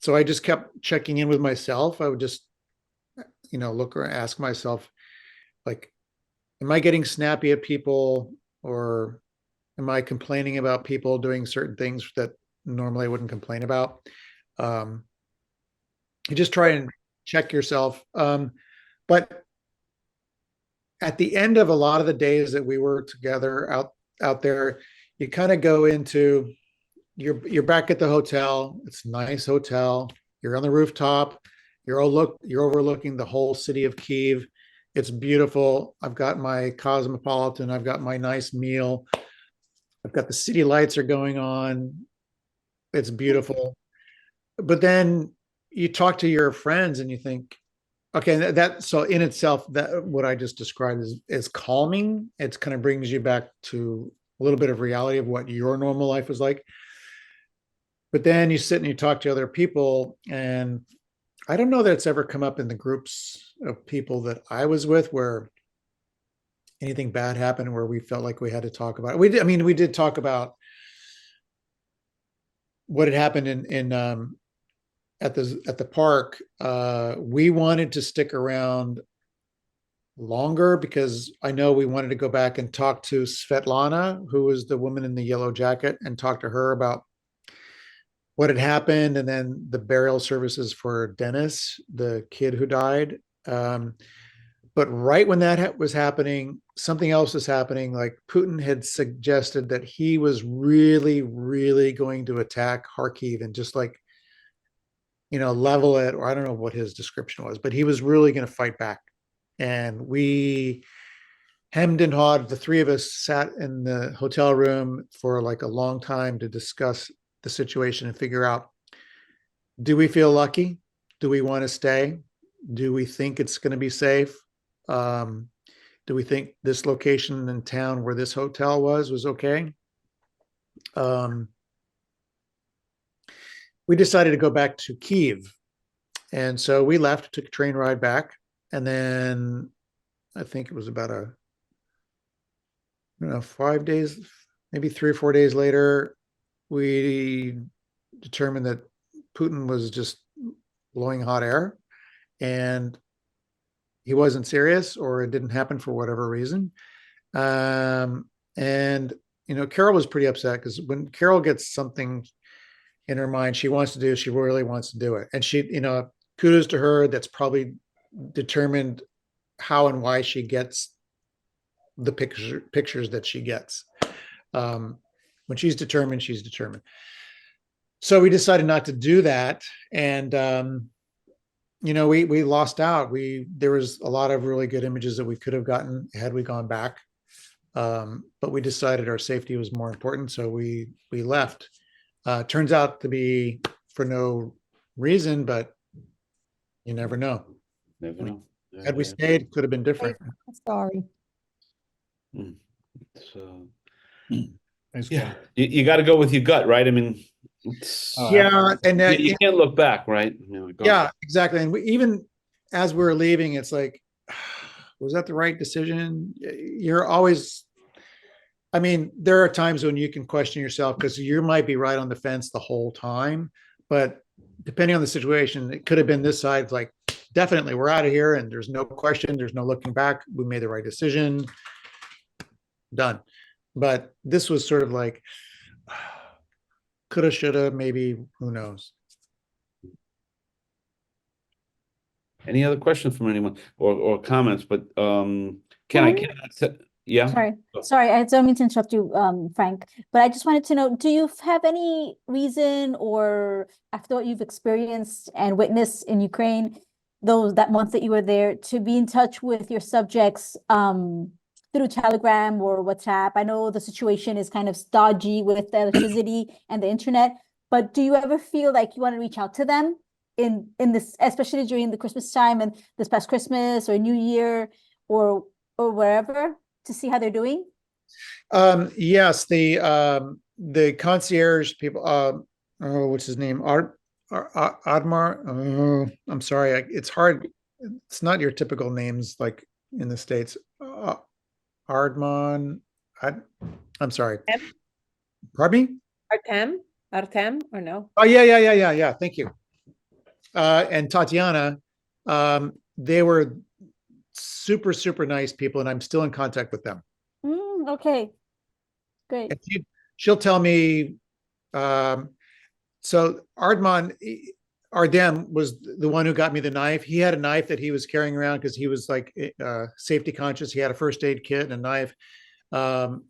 So I just kept checking in with myself. I would just, look or ask myself, like, am I getting snappy at people? Or am I complaining about people doing certain things that normally I wouldn't complain about? You just try and check yourself. But at the end of a lot of the days that we were together out there, you kind of go into you're back at the hotel. It's a nice hotel. You're on the rooftop. You're overlooking the whole city of Kyiv. It's beautiful. I've got my Cosmopolitan. I've got my nice meal. I've got the city lights are going on. It's beautiful. But then you talk to your friends and you think, okay, that so in itself, that what I just described is calming. It's kind of brings you back to a little bit of reality of what your normal life was like. But then you sit and you talk to other people, and I don't know that it's ever come up in the groups of people that I was with where anything bad happened where we felt like we had to talk about it. I mean, we did talk about what had happened in at the park. We wanted to stick around longer because I know we wanted to go back and talk to Svetlana, who was the woman in the yellow jacket, and talk to her about what had happened, and then the burial services for Dennis, the kid who died. But right when that was happening, something else was happening. Like Putin had suggested that he was really, really going to attack Kharkiv and just like, level it, or I don't know what his description was, but he was really going to fight back. And we hemmed and hawed. The three of us sat in the hotel room for like a long time to discuss the situation and figure out, do we feel lucky? Do we want to stay? Do we think it's going to be safe? Do we think this location in town where this hotel was okay? We decided to go back to Kyiv. And so we left, took a train ride back. And then I think it was about 5 days, maybe 3 or 4 days later, we determined that Putin was just blowing hot air and he wasn't serious, or it didn't happen for whatever reason. And Carol was pretty upset because when Carol gets something in her mind she wants to do, she really wants to do it. And she, kudos to her, that's probably determined how and why she gets the pictures that she gets. When she's determined, she's determined. So we decided not to do that. And, we lost out. There was a lot of really good images that we could have gotten had we gone back. But we decided our safety was more important. So we left. Turns out to be for no reason, but you never know. Never know. Had we stayed, it could have been different. Sorry. So, Thanks, yeah, Ken. you got to go with your gut, right? I mean, Oh, Yeah, and you can't look back, right? yeah, exactly. And even as we were leaving, it's like, was that the right decision? You're always, I mean, there are times when you can question yourself because you might be right on the fence the whole time, but depending on the situation, it could have been this side, like, definitely we're out of here and there's no question, there's no looking back. We made the right decision. Done. But this was sort of like, coulda, shoulda, maybe, who knows? Any other questions from anyone or comments? But yeah. Sorry, I don't mean to interrupt you, Frank, but I just wanted to know, do you have any reason, or after what you've experienced and witnessed in Ukraine, that month that you were there, to be in touch with your subjects through Telegram or WhatsApp? I know the situation is kind of dodgy with the electricity and the internet, but do you ever feel like you want to reach out to them in this, especially during the Christmas time and this past Christmas or New Year or wherever, to see how they're doing? Yes, the concierge people, what's his name? Admar. Oh, I'm sorry. It's hard. It's not your typical names like in the States. Ardman. I'm sorry. Pardon me? Artem or no? Oh, yeah. Thank you. And Tatiana, they were super, super nice people, and I'm still in contact with them. Okay. Great. And she'll tell me, so Ardem was the one who got me the knife. He had a knife that he was carrying around because he was like safety conscious. He had a first aid kit and a knife. And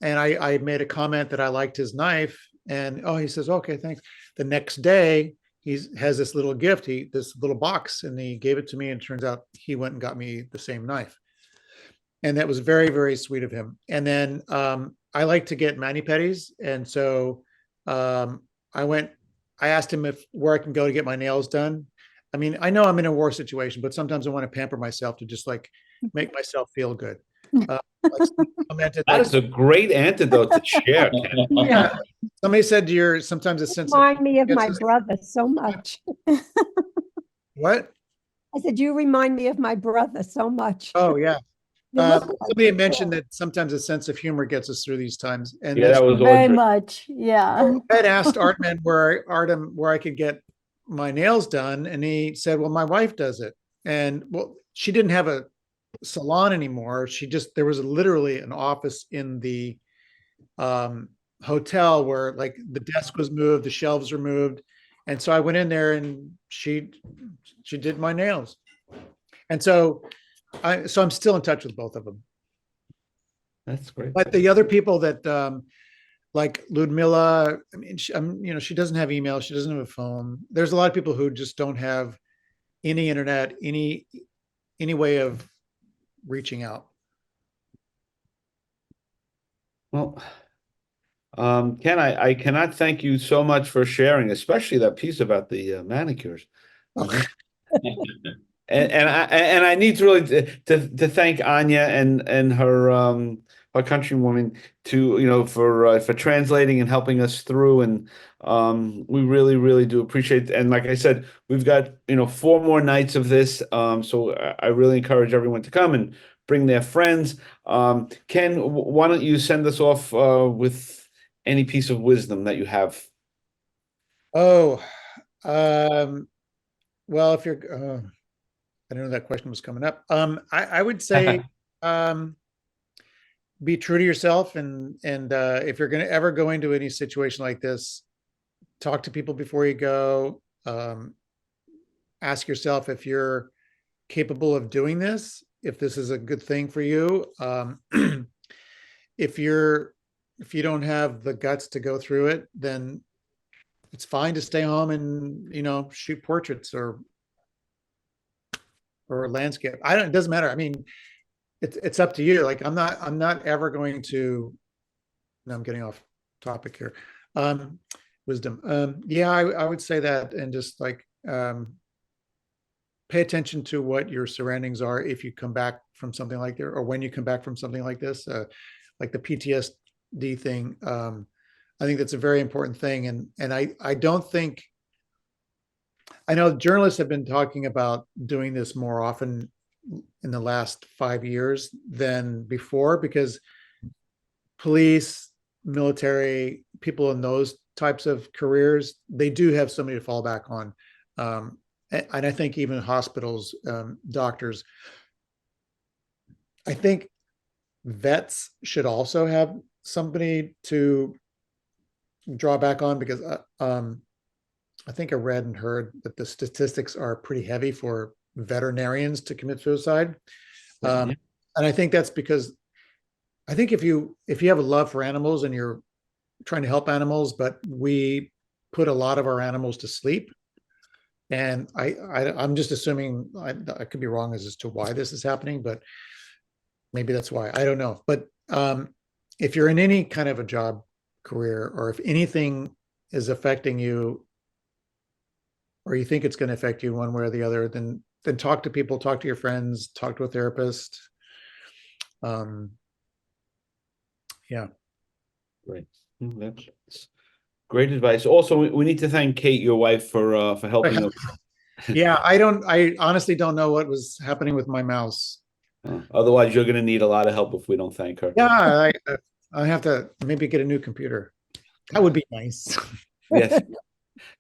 I made a comment that I liked his knife, and he says, okay, thanks. The next day, he has this little gift, this little box, and he gave it to me, and it turns out he went and got me the same knife. And that was very, very sweet of him. And then I like to get mani-pedis, and so I asked him where I can go to get my nails done. I mean, I know I'm in a war situation, but sometimes I want to pamper myself to just like make myself feel good. Like commented, That like, is a great antidote to share, Ken. yeah. Somebody said sometimes a sense of Remind me of it's my just- brother so much. what? I said, you remind me of my brother so much. Oh yeah. You look like Somebody him. mentioned that sometimes a sense of humor gets us through these times. And Yeah, that was Very Audrey. much. Yeah. I had asked Artem where I could get my nails done, and he said, "Well, my wife does it." And well, she didn't have a salon anymore. There was literally an office in the hotel where like the desk was moved, the shelves were moved, and so I went in there and she did my nails, and so I'm still in touch with both of them. That's great. But the other people that like Ludmilla, I mean, she doesn't have email, she doesn't have a phone. There's a lot of people who just don't have any internet, any way of reaching out. Well, Ken, I cannot thank you so much for sharing, especially that piece about the manicures. And I need to really to thank Anya and her countrywoman for translating and helping us through, and we really do appreciate. And like I said, we've got 4 more nights of this, so I really encourage everyone to come and bring their friends. Ken, why don't you send us off with any piece of wisdom that you have? Oh, well, if you're I didn't know that question was coming up. I would say be true to yourself, and if you're going to ever go into any situation like this, talk to people before you go. Ask yourself if you're capable of doing this, if this is a good thing for you. If you don't have the guts to go through it, then it's fine to stay home and shoot portraits or landscape. It doesn't matter. I mean, it's up to you. Like I'm not ever going to. No, I'm getting off topic here. Wisdom. Yeah, I would say that, and just like pay attention to what your surroundings are if you come back from something like there, or when you come back from something like this, like the PTSD thing. I think that's a very important thing, and I don't think. I know journalists have been talking about doing this more often in the last 5 years than before, because police, military, people in those types of careers, they do have somebody to fall back on. And I think even hospitals, doctors, I think vets should also have somebody to draw back on, because I think I read and heard that the statistics are pretty heavy for veterinarians to commit suicide. And I think that's because I think if you have a love for animals and you're trying to help animals, but we put a lot of our animals to sleep. And I'm just assuming, I could be wrong as to why this is happening, but maybe that's why. I don't know. But if you're in any kind of a job career, or if anything is affecting you, or you think it's going to affect you one way or the other, then talk to people, talk to your friends, talk to a therapist. Yeah. Great. That's great advice. Also, we need to thank Kate, your wife, for helping us. Yeah, I honestly don't know what was happening with my mouse. Otherwise, you're going to need a lot of help if we don't thank her. Yeah, I have to maybe get a new computer. That would be nice. Yes.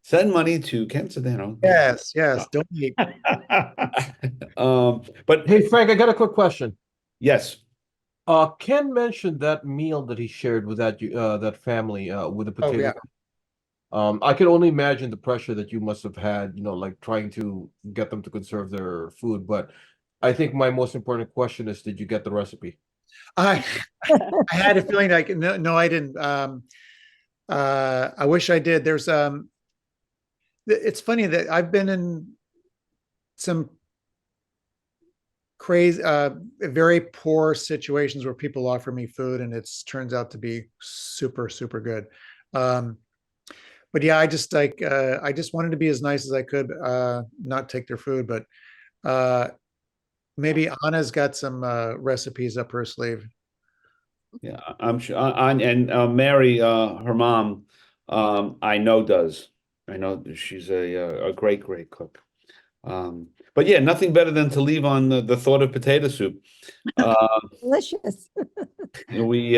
Send money to Ken Cedeno. Yes, donate. But Hey, Frank, I got a quick question. yes. Ken mentioned that meal that he shared with that family with the Oh, potato. yeah. I can only imagine the pressure that you must have had, like trying to get them to conserve their food. But I think my most important question is, did you get the recipe? I I had a feeling like no, I didn't. I wish I did. It's funny that I've been in some crazy, very poor situations where people offer me food and it's turns out to be super, super good. But yeah, I just wanted to be as nice as I could, not take their food, but maybe Anna's got some recipes up her sleeve. Yeah, I'm sure. And Mary, her mom, I know does. I know she's a great, great cook. But yeah, nothing better than to leave on the thought of potato soup. Delicious. We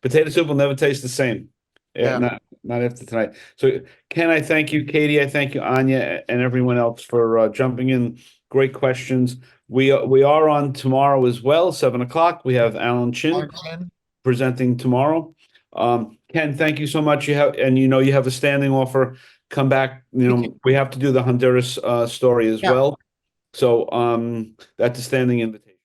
potato soup will never taste the same. Yeah. Not after tonight. So Ken, I thank you, Katie, I thank you, Anya, and everyone else for jumping in. Great questions. We are on tomorrow as well, 7 o'clock. We have Alan Chin presenting tomorrow. Ken, thank you so much. You have you have a standing offer. Come back. We have to do the Honduras story as Yeah. well. So that's a standing invitation.